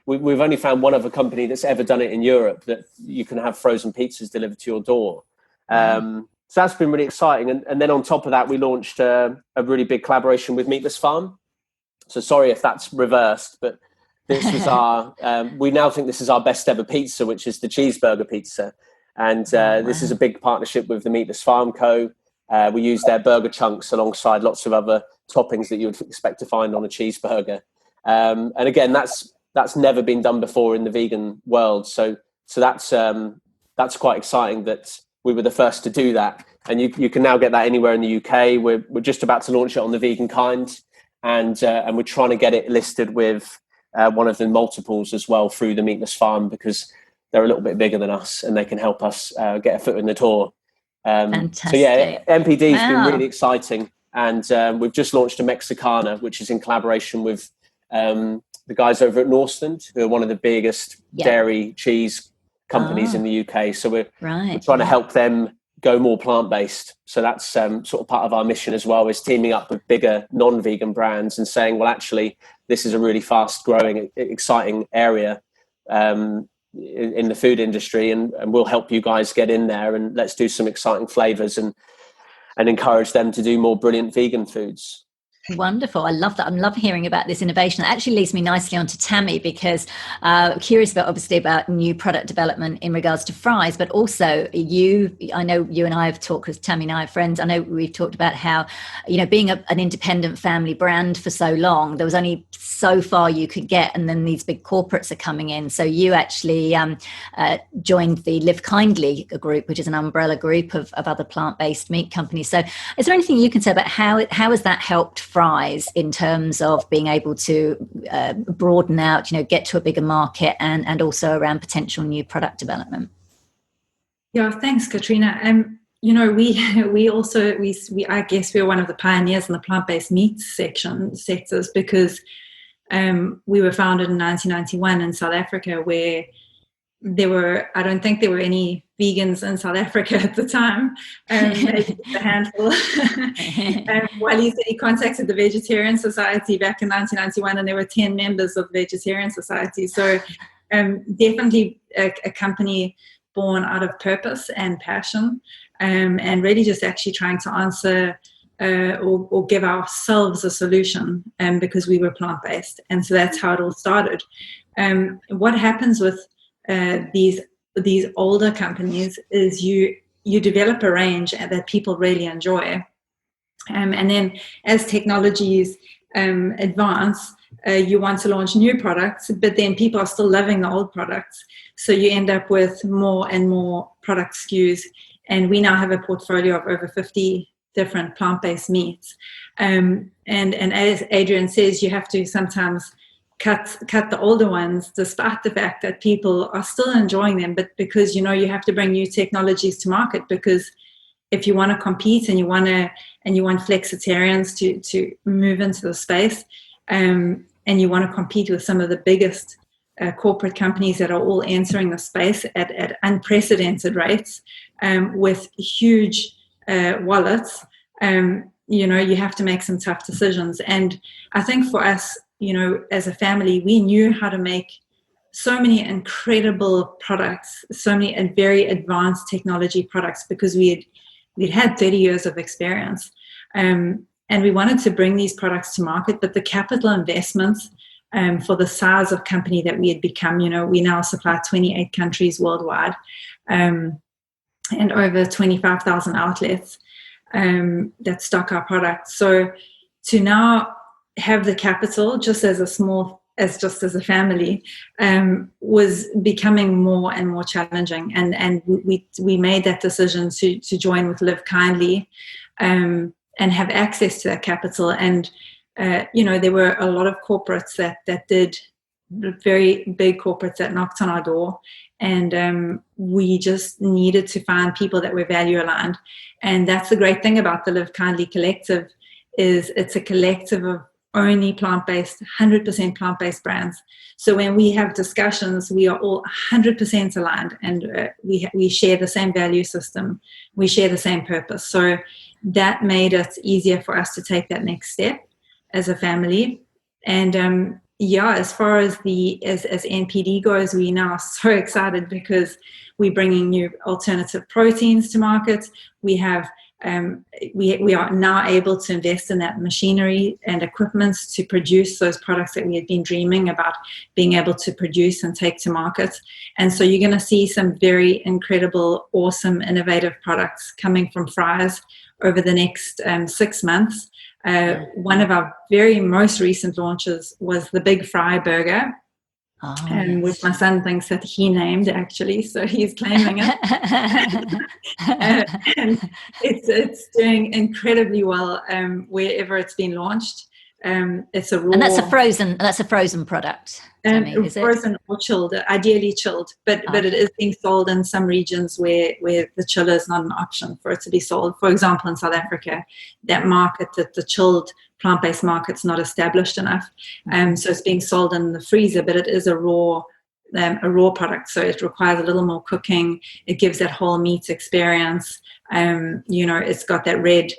we've only found one other company that's ever done it in Europe, that you can have frozen pizzas delivered to your door. So that's been really exciting. And then on top of that, we launched a really big collaboration with Meatless Farm. So sorry if that's reversed, but this was we now think this is our best ever pizza, which is the cheeseburger pizza. And this is a big partnership with the Meatless Farm Co. We use their burger chunks alongside lots of other toppings that you would expect to find on a cheeseburger. And again, that's never been done before in the vegan world. So that's quite exciting that we were the first to do that. And you can now get that anywhere in the UK. We're just about to launch it on the Vegan Kind, and we're trying to get it listed with one of the multiples as well through the Meatless Farm, because they're a little bit bigger than us and they can help us get a foot in the door. Fantastic. So yeah, MPD has been really exciting. And we've just launched a Mexicana, which is in collaboration with the guys over at Northland, who are one of the biggest dairy cheese companies in the UK. So we're trying to help them go more plant-based. So that's sort of part of our mission as well, is teaming up with bigger non-vegan brands and saying, well, actually, this is a really fast-growing, exciting area in the food industry, and we'll help you guys get in there, and let's do some exciting flavors and encourage them to do more brilliant vegan foods. Wonderful. I love that. I'm loving hearing about this innovation. It actually leads me nicely on to Tammy, because curious about new product development in regards to fries, but also I know you and I have talked, because Tammy and I are friends. I know we've talked about how, being an independent family brand for so long, there was only so far you could get, and then these big corporates are coming in. So you actually joined the Live Kindly group, which is an umbrella group of other plant-based meat companies. So is there anything you can say about how has that helped fries in terms of being able to broaden out, get to a bigger market, and also around potential new product development? Yeah, thanks, Katrina. We also I guess we're one of the pioneers in the plant-based meat sectors, because we were founded in 1991 in South Africa, where I don't think there were any vegans in South Africa at the time, maybe a handful. While he contacted the Vegetarian Society back in 1991, and there were 10 members of the Vegetarian Society. So definitely a company born out of purpose and passion, and really just actually trying to answer or give ourselves a solution, because we were plant-based. And so that's how it all started. What happens with these older companies is you develop a range that people really enjoy, and then as technologies advance, you want to launch new products, but then people are still loving the old products, so you end up with more and more product SKUs. And we now have a portfolio of over 50 different plant-based meats, and as Adrian says, you have to sometimes cut the older ones, despite the fact that people are still enjoying them, but because you have to bring new technologies to market, because if you want to compete and you want flexitarians to move into the space, and you want to compete with some of the biggest corporate companies that are all entering the space at unprecedented rates, with huge wallets, you have to make some tough decisions. And I think for us, as a family, we knew how to make so many incredible products, so many very advanced technology products, because we'd had 30 years of experience. And we wanted to bring these products to market, but the capital investments for the size of company that we had become, we now supply 28 countries worldwide, and over 25,000 outlets that stock our products. So to now have the capital just as a family was becoming more and more challenging, and we made that decision to join with Live Kindly and have access to that capital. And there were a lot of corporates that did, very big corporates that knocked on our door, and we just needed to find people that were value aligned. And that's the great thing about the Live Kindly collective, is it's a collective only plant-based, 100% plant-based brands. So when we have discussions, we are all 100% aligned, and we share the same value system. We share the same purpose. So that made it easier for us to take that next step as a family. And as far as as NPD goes, we now are so excited because we're bringing new alternative proteins to market. We have we are now able to invest in that machinery and equipment to produce those products that we had been dreaming about being able to produce and take to market. And so you're going to see some very incredible, awesome, innovative products coming from Fry's over the next 6 months. One of our very most recent launches was the Big Fry Burger, which my son thinks that he named, actually, so he's claiming it. And it's doing incredibly well wherever it's been launched. It's a raw, and that's a frozen product. Is frozen it? Or chilled, ideally chilled, but it is being sold in some regions where the chiller is not an option for it to be sold. For example, in South Africa, that market, that the chilled plant-based market's not established enough, so it's being sold in the freezer, but it is a raw product, so it requires a little more cooking. It gives that whole meat experience. It's got that red.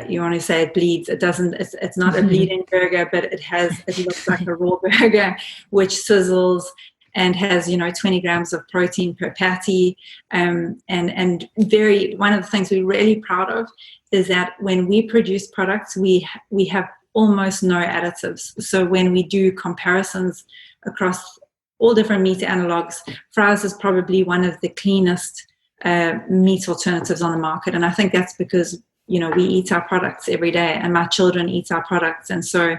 You want to say it bleeds. It doesn't. It's not a bleeding burger, but it looks like a raw burger, which sizzles and has 20 grams of protein per patty. And one of the things we're really proud of is that when we produce products, we have almost no additives. So when we do comparisons across all different meat analogs, Fry's is probably one of the cleanest meat alternatives on the market, and I think that's because we eat our products every day, and my children eat our products. And so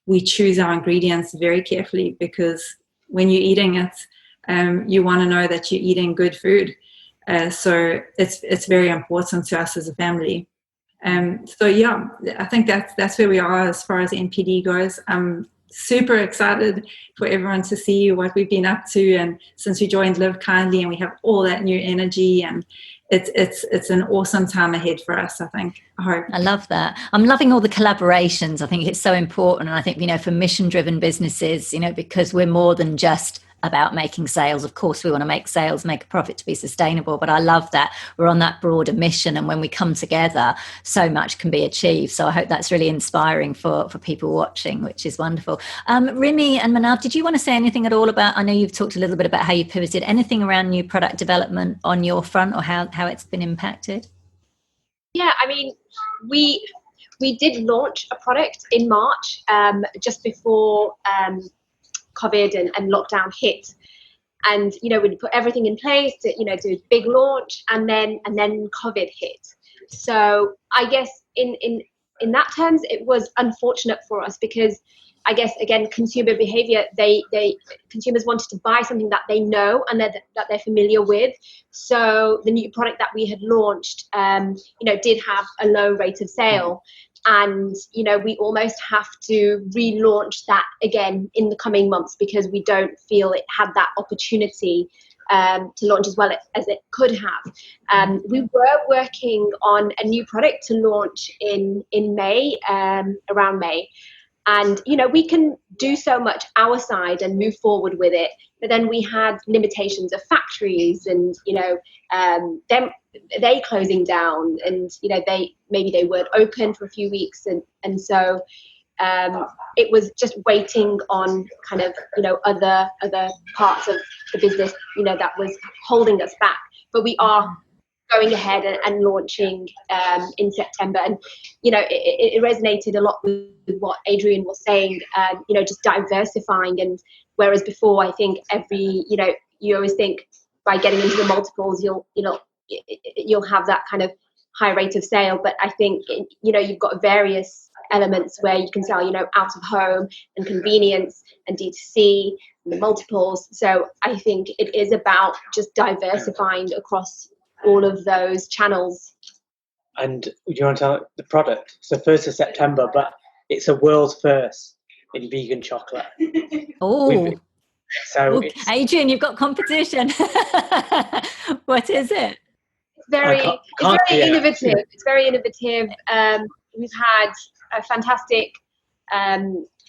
we choose our ingredients very carefully, because when you're eating it, you want to know that you're eating good food. So it's very important to us as a family. I think that's where we are as far as NPD goes. I'm super excited for everyone to see what we've been up to, and since we joined Live Kindly, and we have all that new energy, and it's an awesome time ahead for us, I think. I hope. I love that. I'm loving all the collaborations. I think it's so important. And I think, for mission-driven businesses, because we're more than just about making sales. Of course, we want to make sales, make a profit to be sustainable. But I love that we're on that broader mission. And when we come together, so much can be achieved. So I hope that's really inspiring for people watching, which is wonderful. Rimi and Manav, did you want to say anything at all about, I know you've talked a little bit about how you pivoted, anything around new product development on your front, or how it's been impacted? Yeah, I mean, we did launch a product in March, just before COVID and lockdown hit, and we put everything in place to do a big launch, and then COVID hit. So I guess in that terms, it was unfortunate for us, because I guess, again, consumer behavior, consumers wanted to buy something that they know and that they're familiar with. So the new product that we had launched, did have a low rate of sale. And, we almost have to relaunch that again in the coming months, because we don't feel it had that opportunity to launch as well as it could have. We were working on a new product to launch in May, around May. And, we can do so much our side and move forward with it. But then we had limitations of factories and, them, they closing down, and, they weren't open for a few weeks. And so it was just waiting on kind of, other parts of the business, that was holding us back. But we are going ahead and launching in September, and it resonated a lot with what Adrian was saying, just diversifying. And whereas before, I think you always think by getting into the multiples, you'll have that kind of high rate of sale, but I think you've got various elements where you can sell out of home and convenience and D2C and the multiples. So I think it is about just diversifying across all of those channels. And you want to tell the product? It's the 1st of September, but it's a world's first in vegan chocolate. Oh, so Adrian, you've got competition. What is it? It's very innovative. It's very innovative. We've had a fantastic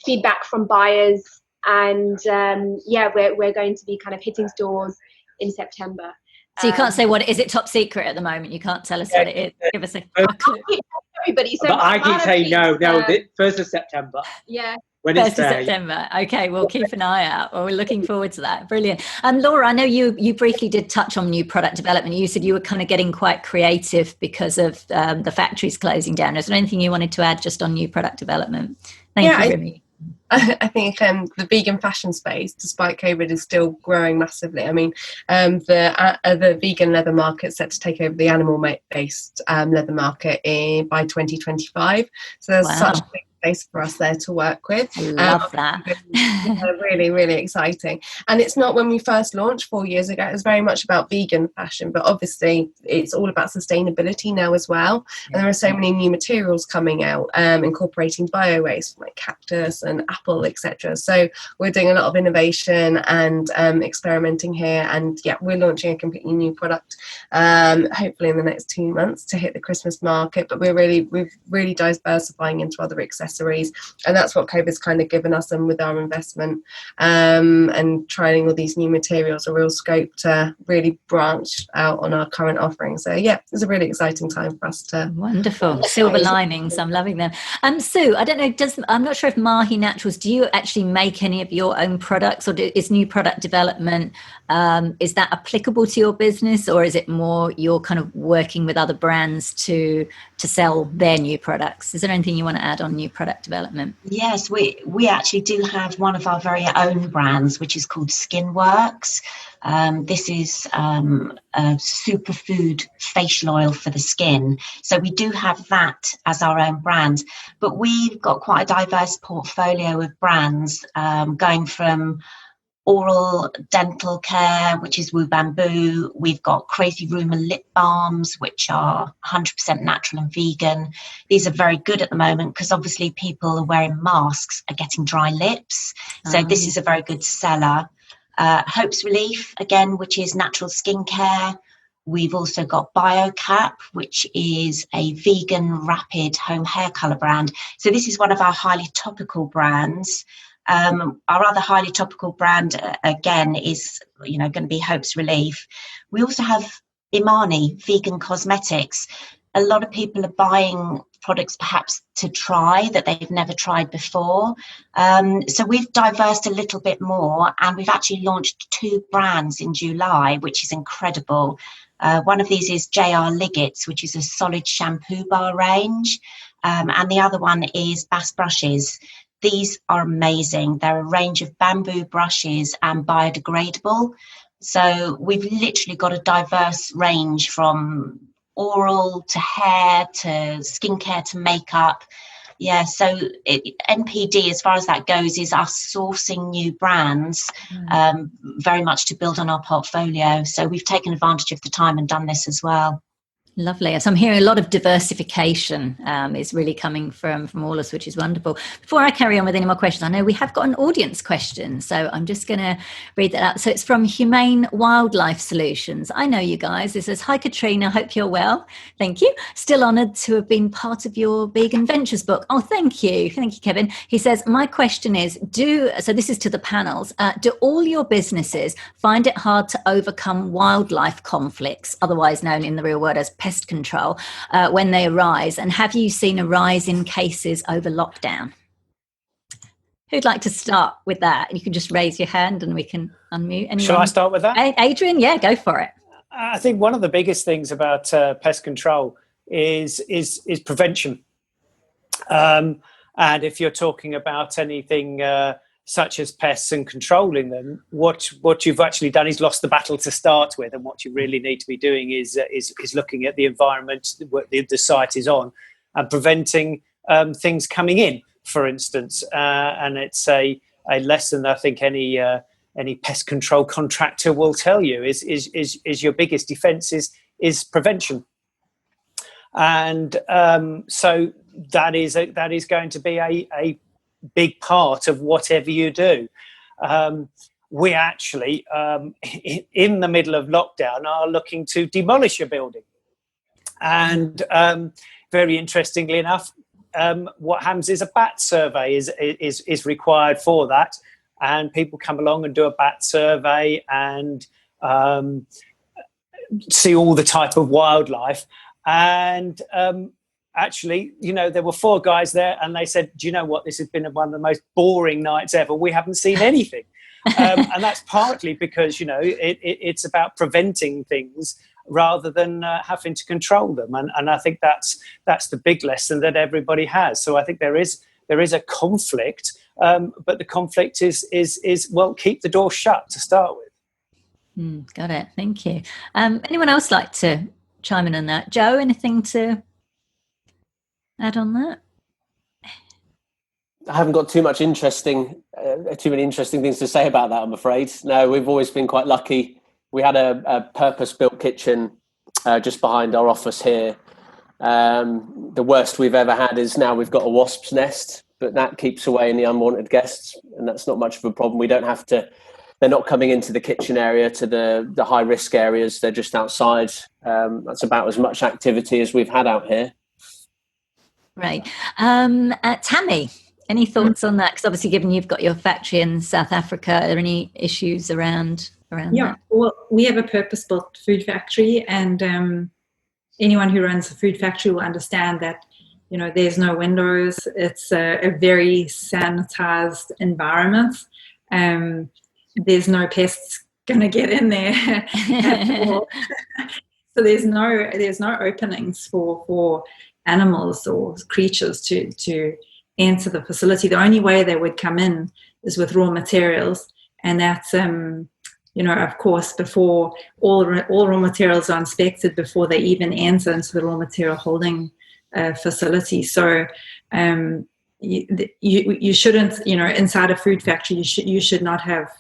feedback from buyers, and we're going to be kind of hitting stores in September. So you can't say what is it, top secret at the moment? You can't tell us what it is. Give us a clue. Everybody, so but I keep saying no, the 1st of September. Yeah. When 1st it's of there. September. Okay, we'll keep an eye out. Well, we're looking forward to that. Brilliant. Laura, I know you briefly did touch on new product development. You said you were kind of getting quite creative because of the factories closing down. Is there anything you wanted to add just on new product development? Thank you, Remy. I think the vegan fashion space, despite COVID, is still growing massively. I mean, the vegan leather market set to take over the animal-based leather market by 2025. So there's such a big space for us there to work with. I love that. Really, really exciting. And it's not, when we first launched 4 years ago, it was very much about vegan fashion, but obviously it's all about sustainability now as well. And there are so many new materials coming out, incorporating bio-waste like cactus and apple, etc. So we're doing a lot of innovation and experimenting here. And we're launching a completely new product, hopefully in the next 2 months to hit the Christmas market. But we're really diversifying into other accessories, and that's what COVID's kind of given us. And with our investment and trying all these new materials, a real scope to really branch out on our current offerings. So it's a really exciting time for us to. Wonderful. Silver linings. I'm loving them. Sue, I don't know, I'm not sure if Mahi Naturals, do you actually make any of your own products, or is new product development, is that applicable to your business, or is it more you're kind of working with other brands to sell their new products? Is there anything you want to add on new product development? Yes, we actually do have one of our very own brands, which is called Skinworks. This is a superfood facial oil for the skin. So we do have that as our own brand, but we've got quite a diverse portfolio of brands, going from oral dental care, which is Woo Bamboo. We've got Crazy Rumour lip balms, which are 100% natural and vegan. These are very good at the moment because obviously people are wearing masks, are getting dry lips. So this is a very good seller. Hope's Relief, again, which is natural skincare. We've also got BioCap, which is a vegan rapid home hair colour brand. So this is one of our highly topical brands. Our other highly topical brand, again, is going to be Hope's Relief. We also have Imani vegan cosmetics. A lot of people are buying products perhaps to try that they've never tried before. So we've diversified a little bit more, and we've actually launched 2 brands in July, which is incredible. One of these is JR Liggett's, which is a solid shampoo bar range, and the other one is Bass Brushes. These are amazing. They're a range of bamboo brushes and biodegradable. So we've literally got a diverse range from oral to hair to skincare to makeup. So NPD, as far as that goes, is us sourcing new brands, very much to build on our portfolio. So we've taken advantage of the time and done this as well. Lovely. So I'm hearing a lot of diversification is really coming from all of us, which is wonderful. Before I carry on with any more questions, I know we have got an audience question, so I'm just going to read that out. So it's from Humane Wildlife Solutions. I know you guys. It says, "Hi Katrina, hope you're well. Thank you. Still honoured to have been part of your Vegan Ventures book." Oh, thank you, Kevin. He says, "My question is, so this is to the panels, do all your businesses find it hard to overcome wildlife conflicts, otherwise known in the real world as pest control, when they arise, and have you seen a rise in cases over lockdown?" Who'd like to start with that? You can just raise your hand and we can unmute anyone. Shall I start with that? Adrian, go for it. I think one of the biggest things about pest control is prevention. And if you're talking about anything such as pests and controlling them, what you've actually done is lost the battle to start with, and what you really need to be doing is looking at the environment the site is on and preventing things coming in, for instance. And it's a lesson I think any pest control contractor will tell you is your biggest defence is prevention. And so that is going to be a big part of whatever you do. We actually, in the middle of lockdown, are looking to demolish a building. And very interestingly enough, what happens is a BAT survey is required for that, and people come along and do a BAT survey and see all the type of wildlife. And actually, there were 4 guys there, and they said, do you know what, this has been one of the most boring nights ever. We haven't seen anything. And that's partly because, it's about preventing things rather than having to control them. And I think that's the big lesson that everybody has. So I think there is a conflict, but the conflict is well, keep the door shut to start with. Got it. Thank you. Anyone else like to chime in on that? Joe, anything to add on that? I haven't got too many interesting things to say about that, I'm afraid. No, we've always been quite lucky. We had a purpose-built kitchen just behind our office here. The worst we've ever had is now we've got a wasp's nest, but that keeps away any unwanted guests, and that's not much of a problem. We don't have to. They're not coming into the kitchen area to the high-risk areas. They're just outside. That's about as much activity as we've had out here. Right. Tammy, any thoughts on that? Because obviously, given you've got your factory in South Africa, are there any issues around that? Well, we have a purpose-built food factory, and anyone who runs a food factory will understand that, there's no windows. It's a very sanitized environment. There's no pests going to get in there at all. So there's no openings for animals or creatures to enter the facility. The only way they would come in is with raw materials, and that's of course, before all raw materials are inspected before they even enter into the raw material holding facility. So you shouldn't, inside a food factory, you should not have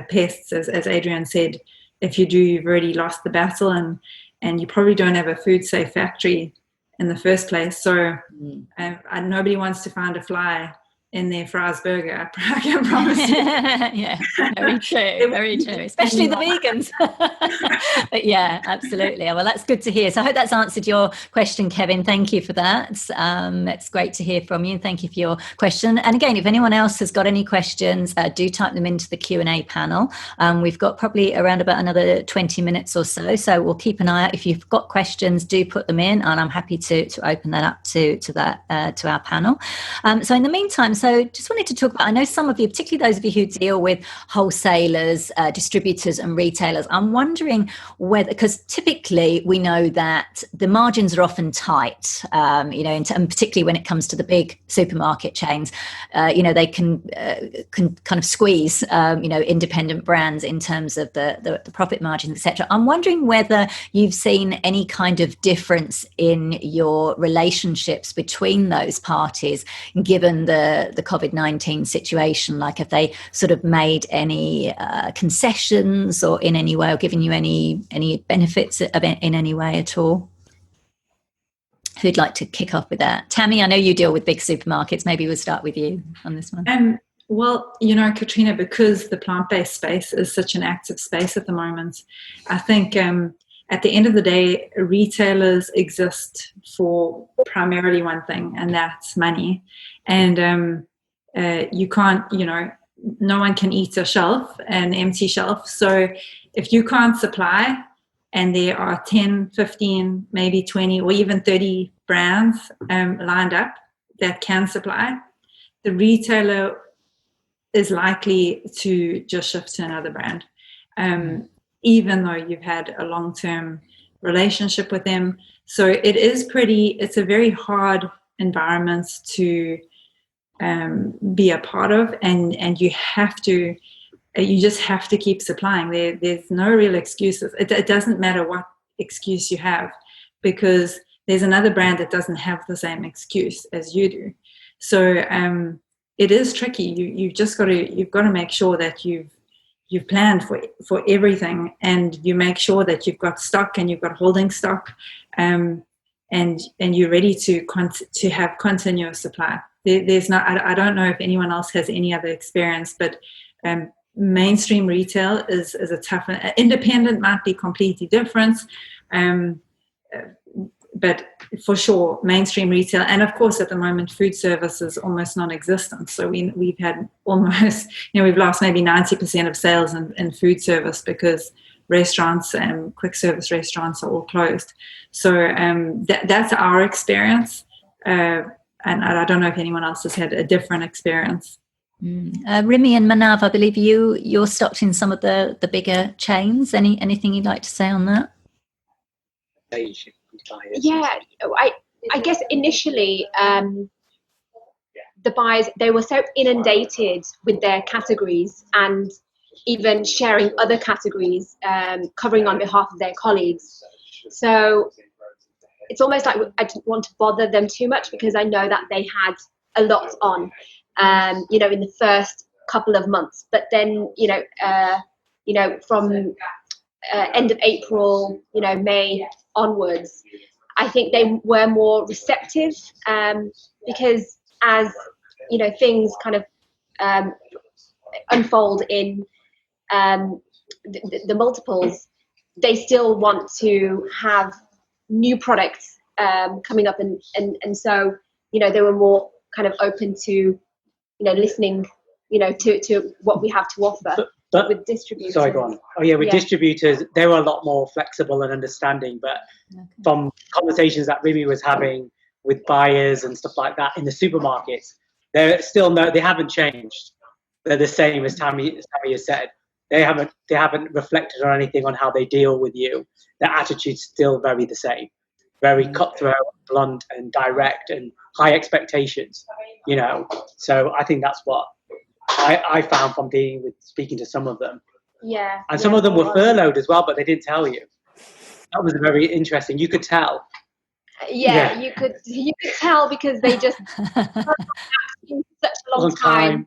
pests, as Adrian said. If you do, you've already lost the battle, and you probably don't have a food safe factory in the first place. So nobody wants to find a fly in their fries burger, I can promise you. Yeah, very true, very true, especially the vegans. But yeah, absolutely. Well, that's good to hear. So I hope that's answered your question, Kevin. Thank you for that. It's great to hear from you. Thank you for your question. And again, if anyone else has got any questions, do type them into the Q&A panel. We've got probably around about another 20 minutes or so we'll keep an eye out. If you've got questions, do put them in, and I'm happy to open that up to our panel. So in the meantime, so just wanted to talk about, I know some of you, particularly those of you who deal with wholesalers, distributors and retailers, I'm wondering whether, because typically we know that the margins are often tight, and particularly when it comes to the big supermarket chains, they can kind of squeeze, independent brands in terms of the profit margins, etc. I'm wondering whether you've seen any kind of difference in your relationships between those parties, given the COVID-19 situation, like have they sort of made any concessions or in any way, or given you any benefits in any way at all? Who'd like to kick off with that? Tammy, I know you deal with big supermarkets. Maybe we'll start with you on this one. Well, Katrina, because the plant-based space is such an active space at the moment, I think at the end of the day, retailers exist for primarily one thing, and that's money. And you can't, no one can eat an empty shelf. So if you can't supply, and there are 10, 15, maybe 20 or even 30 brands lined up that can supply, the retailer is likely to just shift to another brand, even though you've had a long-term relationship with them. So it's a very hard environment to be a part of, and you just have to keep supplying. There's no real excuses. It doesn't matter what excuse you have, because there's another brand that doesn't have the same excuse as you do. So it is tricky. You've got to make sure that you've planned for everything, and you make sure that you've got stock and you've got holding stock, and you're ready to have continuous supply. There's not. I don't know if anyone else has any other experience, but mainstream retail is a tough. Independent might be completely different. but for sure, mainstream retail, and of course at the moment food service is almost non-existent. So we've had almost, we've lost maybe 90% of sales in food service because restaurants and quick service restaurants are all closed. So that's our experience, and I don't know if anyone else has had a different experience. Rimi and Manav, I believe you're stocked in some of the bigger chains. Anything you'd like to say on that? Yeah, I guess initially the buyers, they were so inundated with their categories and even sharing other categories, covering on behalf of their colleagues. So it's almost like I didn't want to bother them too much because I know that they had a lot on, in the first couple of months. But then, from end of April, May onwards, I think they were more receptive, because as things kind of unfold in the multiples, they still want to have new products coming up, and so they were more kind of open to listening to what we have to offer. But with distributors, sorry, go on. Oh yeah, with distributors, they were a lot more flexible and understanding. But from conversations that Rimi was having with buyers and stuff like that in the supermarkets, they're still they haven't changed. They're the same as Tammy has said. They haven't reflected on anything on how they deal with you. Their attitude's still very the same, very cutthroat, blunt, and direct, and high expectations. So I think that's what I found from speaking to some of them. Yeah. And some of them were furloughed as well, but they didn't tell you. That was very interesting. You could tell. Yeah. You could tell because they just in such a long time.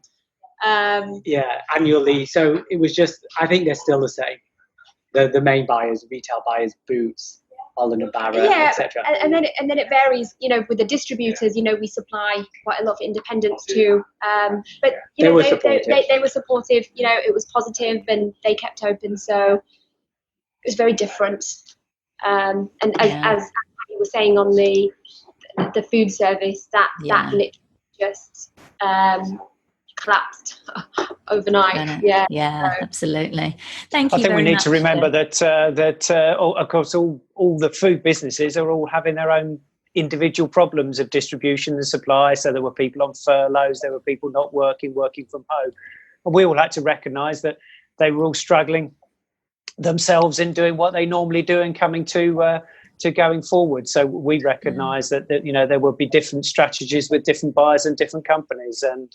Annually. So it was just, I think they're still the same. The main buyers, retail buyers, Boots, Holland and Barrett, etc. And then it varies. With the distributors, we supply quite a lot of independents too. But they were supportive. They were supportive. It was positive, and they kept open. So it was very different. And as you were saying on the food service, that literally just collapsed overnight. Absolutely. Thank you. I think we need to remember that of course all the food businesses are all having their own individual problems of distribution and supply. So there were people on furloughs, there were people not working from home, and we all had to recognise that they were all struggling themselves in doing what they normally do and coming to going forward. So we recognise that there will be different strategies with different buyers and different companies, and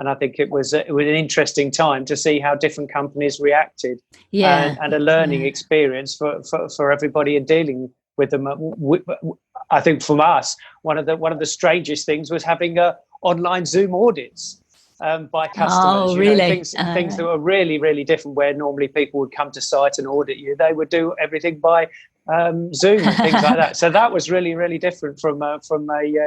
I think it was an interesting time to see how different companies reacted, and a learning experience for everybody in dealing with them. I think from us, one of the strangest things was having online Zoom audits by customers. Oh, really? Things that were really, really different, where normally people would come to site and audit you. They would do everything by Zoom and things like that. So that was really, really different from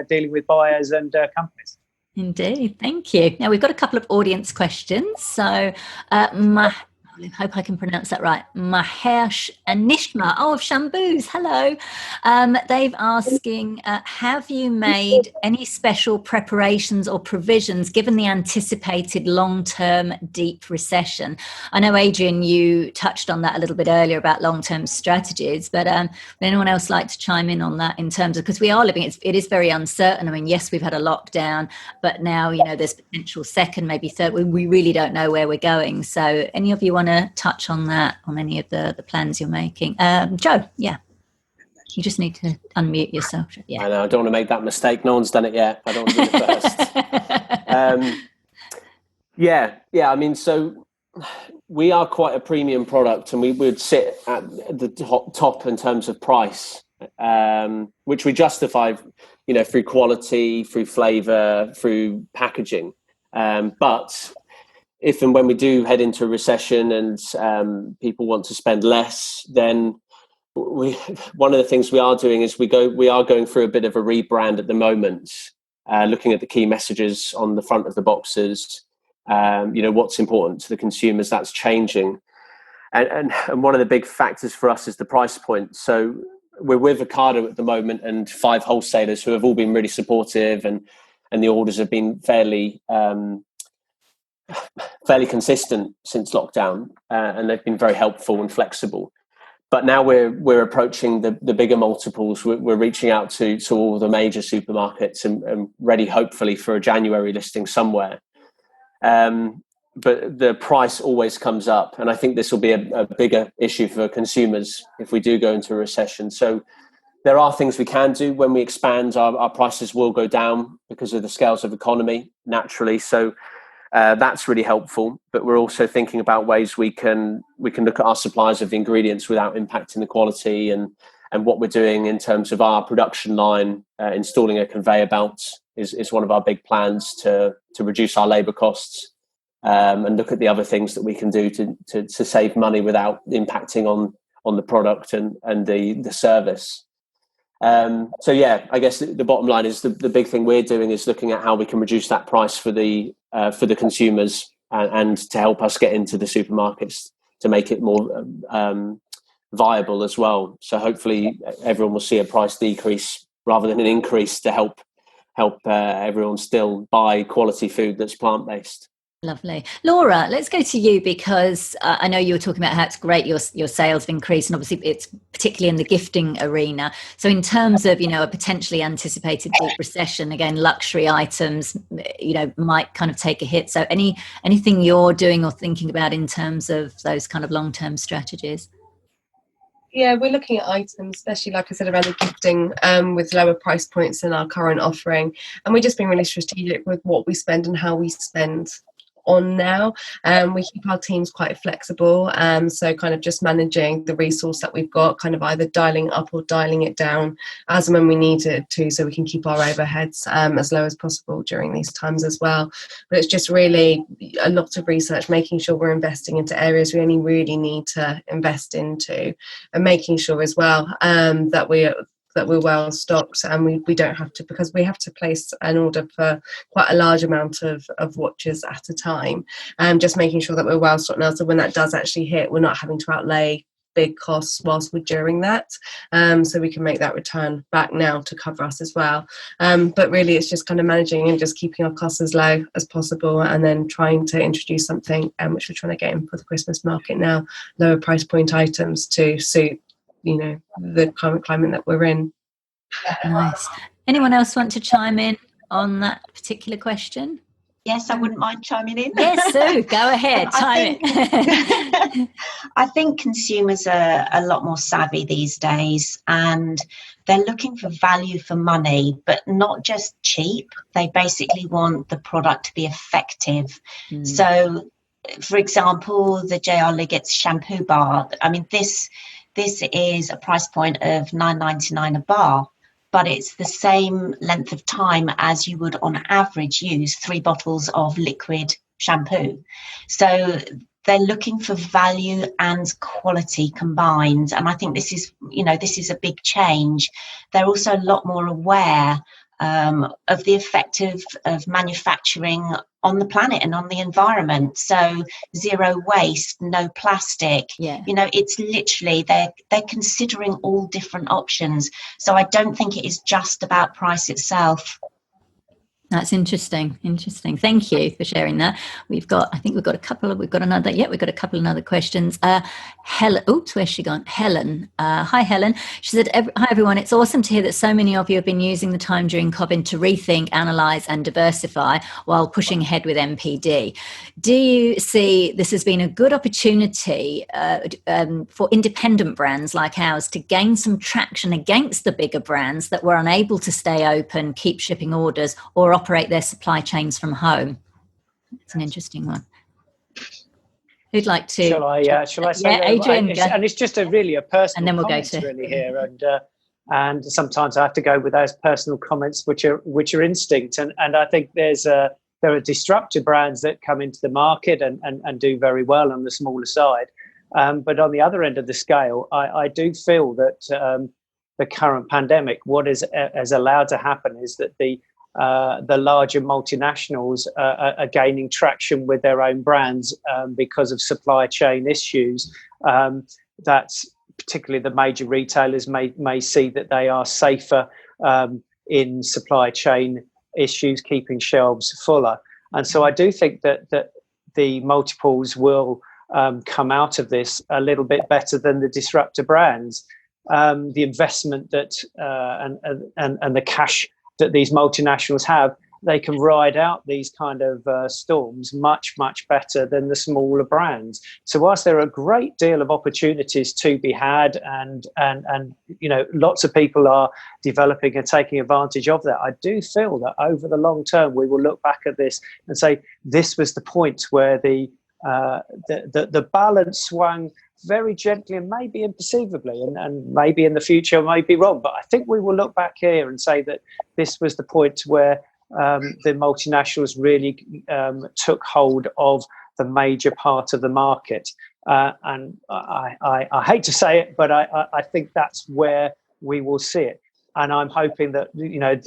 dealing with buyers and companies. Indeed, thank you. Now we've got a couple of audience questions. So I hope I can pronounce that right. Mahesh and Nishma of Shamboos. Hello. They've asking, have you made any special preparations or provisions given the anticipated long-term deep recession? I know, Adrian, you touched on that a little bit earlier about long-term strategies, but would anyone else like to chime in on that in terms of, because we are living, it is very uncertain. I mean, yes, we've had a lockdown, but now, there's potential second, maybe third. We really don't know where we're going. So any of you want to touch on that, on any of the plans you're making? Joe, you just need to unmute yourself. I know, I don't want to make that mistake. No one's done it yet. I don't want to do it first. I mean, so we are quite a premium product, and we would sit at the top in terms of price, which we justify, through quality, through flavour, through packaging. But if and when we do head into a recession and people want to spend less, then one of the things we are doing is we are going through a bit of a rebrand at the moment, looking at the key messages on the front of the boxes, what's important to the consumers. That's changing, and one of the big factors for us is the price point. So we're with Ocado at the moment and 5 wholesalers who have all been really supportive, and the orders have been fairly consistent since lockdown, and they've been very helpful and flexible. But now we're approaching the bigger multiples. We're reaching out to all the major supermarkets and ready, hopefully, for a January listing somewhere. But the price always comes up, and I think this will be a bigger issue for consumers if we do go into a recession. So there are things we can do. When we expand, our prices will go down because of the scales of economy, naturally. So that's really helpful. But we're also thinking about ways we can look at our supplies of the ingredients without impacting the quality, and what we're doing in terms of our production line. Installing a conveyor belt is one of our big plans to reduce our labour costs. And look at the other things that we can do to save money without impacting on the product and the service. So yeah, I guess the bottom line is the big thing we're doing is looking at how we can reduce that price for the consumers, and to help us get into the supermarkets to make it more viable as well. So hopefully everyone will see a price decrease rather than an increase to help everyone still buy quality food that's plant-based. Lovely. Laura, let's go to you, because I know you were talking about how it's great your sales have increased, and obviously it's particularly in the gifting arena. So in terms of, a potentially anticipated deep recession, again, luxury items, might kind of take a hit. So anything you're doing or thinking about in terms of those kind of long-term strategies? Yeah, we're looking at items, especially, like I said, around the gifting, with lower price points than our current offering. And we're just being really strategic with what we spend and how we spend on now. We keep our teams quite flexible, so kind of just managing the resource that we've got, kind of either dialing up or dialing it down as and when we need it to, so we can keep our overheads as low as possible during these times as well. But it's just really a lot of research, making sure we're investing into areas we only really need to invest into, and making sure as well that we're well stocked, and we don't have to, because we have to place an order for quite a large amount of watches at a time, just making sure that we're well stocked now, so when that does actually hit, we're not having to outlay big costs whilst we're during that, so we can make that return back now to cover us as well. But really it's just kind of managing and just keeping our costs as low as possible, and then trying to introduce something which we're trying to get in for the Christmas market now, lower price point items to suit the current climate that we're in. Nice. Anyone else want to chime in on that particular question? Yes, I wouldn't mind chiming in. Yes, Sue, go ahead. I think consumers are a lot more savvy these days, and they're looking for value for money, but not just cheap. They basically want the product to be effective. So, for example, the J.R. Liggett's shampoo bar, I mean, this is a price point of $9.99 a bar, but it's the same length of time as you would on average use 3 bottles of liquid shampoo. So they're looking for value and quality combined. And I think this is a big change. They're also a lot more aware of the effect of manufacturing on the planet and on the environment. So 0 waste, no plastic. Yeah. It's literally they're considering all different options. So I don't think it is just about price itself. That's interesting. Thank you for sharing that. We've got a couple of other questions. Helen, where's she gone? Helen. Hi, Helen. She said, hi, everyone. It's awesome to hear that so many of you have been using the time during COVID to rethink, analyse and diversify while pushing ahead with MPD. Do you see this has been a good opportunity for independent brands like ours to gain some traction against the bigger brands that were unable to stay open, keep shipping orders, or operate their supply chains from home? It's an interesting one. Who'd like to? Shall I say? Yeah, Adrian. And it's just a personal and then we'll comments go to really here, and sometimes I have to go with those personal comments, which are instinct, and I think there are disruptive brands that come into the market and do very well on the smaller side, but on the other end of the scale, I do feel that the current pandemic, what has allowed to happen is that the larger multinationals are gaining traction with their own brands because of supply chain issues. That's particularly the major retailers may see that they are safer in supply chain issues, keeping shelves fuller. And so I do think that the multiples will come out of this a little bit better than the disruptor brands. The investment that and the cash that these multinationals have, they can ride out these kind of storms much better than the smaller brands. So whilst there are a great deal of opportunities to be had, and lots of people are developing and taking advantage of that, I do feel that over the long term we will look back at this and say this was the point where the balance swung very gently and maybe imperceivably, and maybe in the future may be wrong, but I think we will look back here and say that this was the point where the multinationals really took hold of the major part of the market. And I hate to say it, but I think that's where we will see it. And I'm hoping that,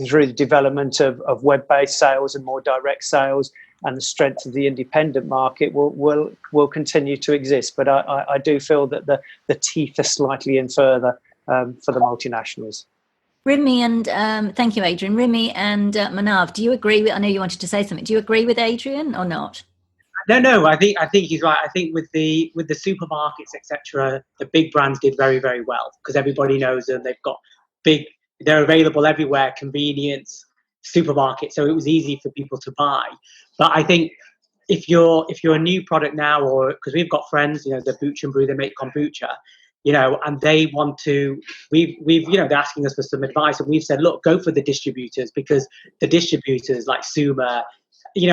through the development of web-based sales and more direct sales and the strength of the independent market will continue to exist. But I do feel that the teeth are slightly in further for the multinationals. Rimi and thank you, Adrian. Rimi and Manav, do you agree? I know you wanted to say something. Do you agree with Adrian or not? No. I think he's right. I think with the supermarkets, etc., the big brands did very, very well because everybody knows them. They've got they're available everywhere. Convenience, supermarket, so it was easy for people to buy. But I think if you're a new product now, or because we've got friends, the Booch and Brew, they make kombucha. And they want to, they're asking us for some advice, and we've said, look, go for the distributors, because the distributors like Suma,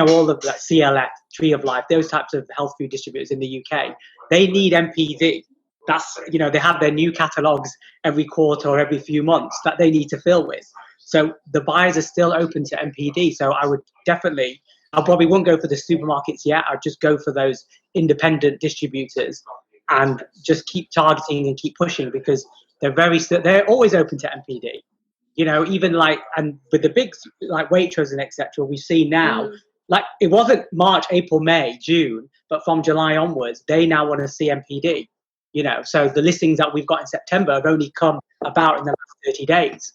all of that, CLF, Tree of Life, those types of health food distributors in the UK, they need MPD. That's, they have their new catalogues every quarter or every few months that they need to fill with. So the buyers are still open to MPD. So I probably won't go for the supermarkets yet. I'd just go for those independent distributors and just keep targeting and keep pushing, because they're always open to MPD. Even and with the big like Waitrose and etc., we see now, like it wasn't March, April, May, June, but from July onwards, they now want to see MPD. So the listings that we've got in September have only come about in the last 30 days.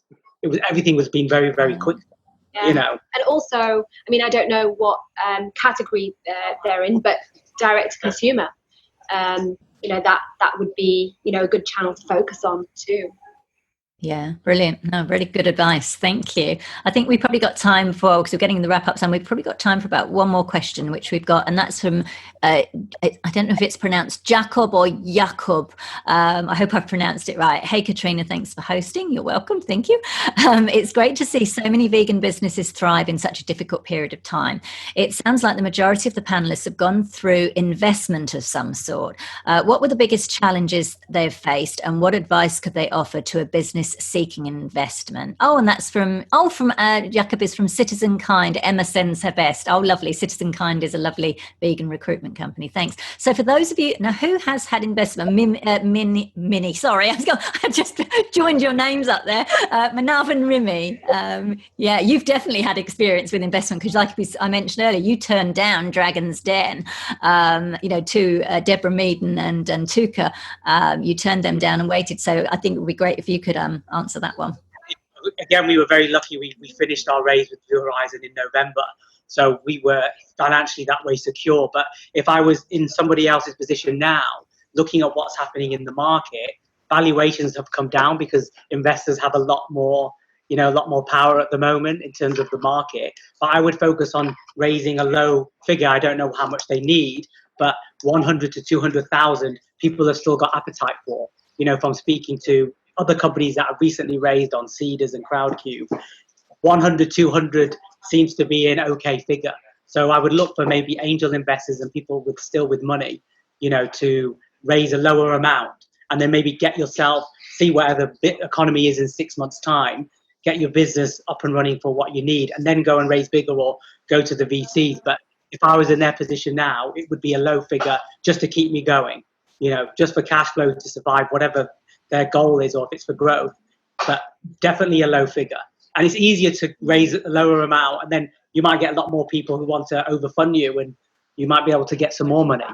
Everything was being very, very quick. Yeah. And also, I don't know what category they're in, but direct to consumer. That would be, a good channel to focus on too. Yeah, brilliant. No, really good advice. Thank you. I think we probably got time for, because we're getting the wrap up time, we've probably got time for about one more question, which we've got, and that's from, I don't know if it's pronounced Jacob or Jakob. I hope I've pronounced it right. Hey, Katrina, thanks for hosting. You're welcome. Thank you. It's great to see so many vegan businesses thrive in such a difficult period of time. It sounds like the majority of the panelists have gone through investment of some sort. What were the biggest challenges they've faced, and what advice could they offer to a business seeking investment? And that's from Jacob is from Citizen Kind. Emma sends her best. Oh, lovely. Citizen Kind is a lovely vegan recruitment company. Thanks. So for those of you now who has had investment, Mini, sorry, I've just joined your names up there. Manav and Rimi. You've definitely had experience with investment, because like I mentioned earlier, you turned down Dragon's Den, to Deborah Meaden and Tuka. You turned them down and waited. So I think it would be great if you could answer that one. Again, we were very lucky. We finished our raise with Blue Horizon in November, so we were financially that way secure. But if I was in somebody else's position now, looking at what's happening in the market, valuations have come down because investors have a lot more power at the moment in terms of the market. But I would focus on raising a low figure. I don't know how much they need, but 100 to 200,000 people have still got appetite for. From speaking to other companies that have recently raised on Seeders and Crowdcube, 100, 200 seems to be an okay figure. So I would look for maybe angel investors and people with money, to raise a lower amount, and then maybe see where the economy is in 6 months' time, get your business up and running for what you need, and then go and raise bigger or go to the VCs. But if I was in their position now, it would be a low figure just to keep me going, just for cash flow to survive whatever their goal is, or if it's for growth, but definitely a low figure. And it's easier to raise a lower amount, and then you might get a lot more people who want to overfund you, and you might be able to get some more money.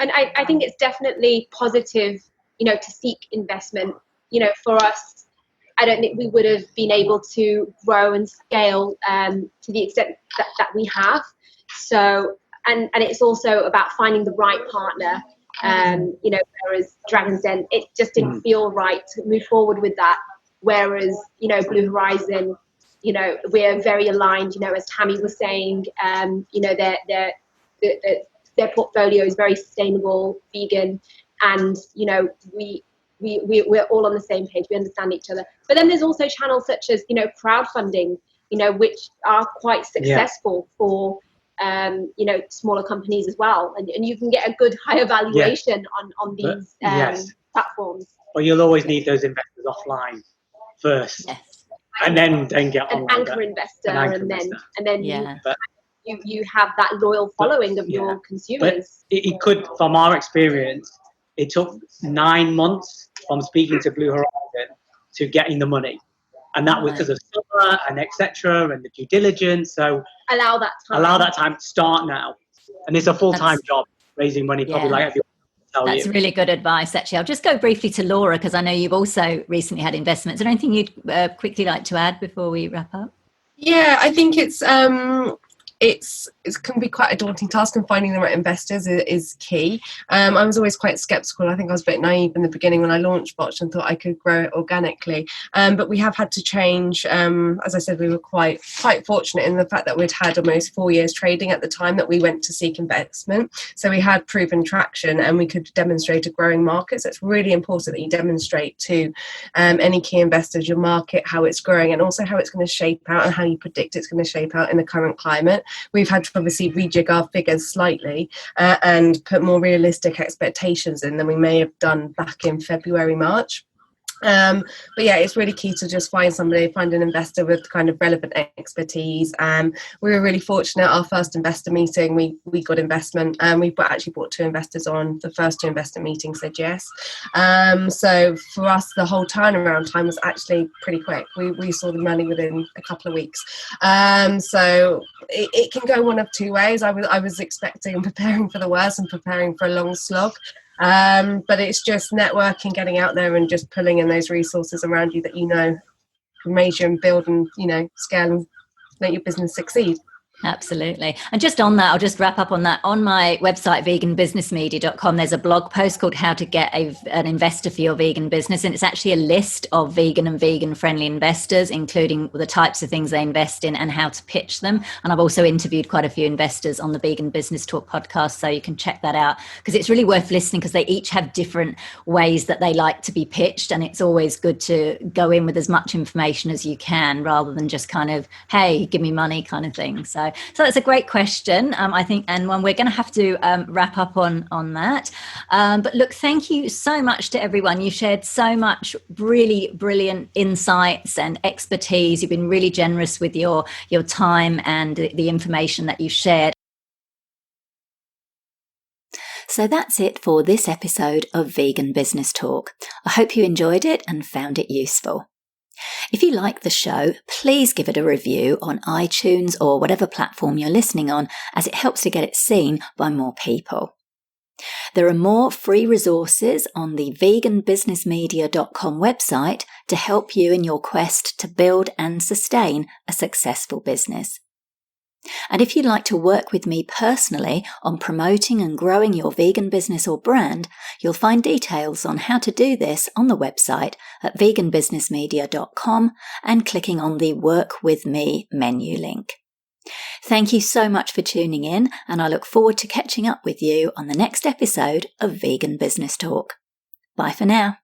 And I think it's definitely positive to seek investment. For us, I don't think we would have been able to grow and scale to the extent that we have. So, and it's also about finding the right partner. Whereas Dragon's Den, it just didn't feel right to move forward with that. Whereas, Blue Horizon, we're very aligned, as Tammy was saying, their portfolio is very sustainable, vegan, and, we're all on the same page. We understand each other. But then there's also channels such as, crowdfunding, which are quite successful for, smaller companies as well. And you can get a good higher valuation on these platforms. But you'll always need those investors offline first. Yes. And then get an online. Anchor investor, and then you have that loyal following of your consumers. But it could, from our experience, it took 9 months from speaking to Blue Horizon to getting the money, and that was because of summer and etc. and the due diligence. So allow that time to start now, and it's a full-time job raising money, probably like everyone. That's really good advice, actually. I'll just go briefly to Laura, because I know you've also recently had investments. Is there anything you'd quickly like to add before we wrap up? Yeah, I think it can be quite a daunting task, and finding the right investors is key. I was always quite skeptical. I think I was a bit naive in the beginning when I launched Botch and thought I could grow it organically. But we have had to change. As I said, we were quite fortunate in the fact that we'd had almost 4 years trading at the time that we went to seek investment. So we had proven traction, and we could demonstrate a growing market. So it's really important that you demonstrate to any key investors your market, how it's growing, and also how it's going to shape out and how you predict it's going to shape out in the current climate. We've had to obviously rejig our figures slightly and put more realistic expectations in than we may have done back in February, March. But yeah, it's really key to just find an investor with kind of relevant expertise. We were really fortunate. Our first investor meeting, we got investment, and we actually brought 2 investors on. The first 2 investor meetings said yes. So for us, the whole turnaround time was actually pretty quick. We saw the money within a couple of weeks. So it can go one of 2 ways. I was expecting and preparing for the worst and preparing for a long slog. But it's just networking, getting out there and just pulling in those resources around you that can measure and build and scale and make your business succeed. Absolutely. And just on that, I'll just wrap up on that. On my website, veganbusinessmedia.com, there's a blog post called How to Get an Investor for Your Vegan Business. And it's actually a list of vegan and vegan-friendly investors, including the types of things they invest in and how to pitch them. And I've also interviewed quite a few investors on the Vegan Business Talk podcast, so you can check that out, because it's really worth listening, because they each have different ways that they like to be pitched. And it's always good to go in with as much information as you can, rather than just kind of, hey, give me money kind of thing. So that's a great question, I think, and one we're going to have to wrap up on that. But look, thank you so much to everyone. You shared so much really brilliant insights and expertise. You've been really generous with your time and the information that you shared. So that's it for this episode of Vegan Business Talk. I hope you enjoyed it and found it useful. If you like the show, please give it a review on iTunes or whatever platform you're listening on, as it helps to get it seen by more people. There are more free resources on the veganbusinessmedia.com website to help you in your quest to build and sustain a successful business. And if you'd like to work with me personally on promoting and growing your vegan business or brand, you'll find details on how to do this on the website at veganbusinessmedia.com and clicking on the Work With Me menu link. Thank you so much for tuning in, and I look forward to catching up with you on the next episode of Vegan Business Talk. Bye for now.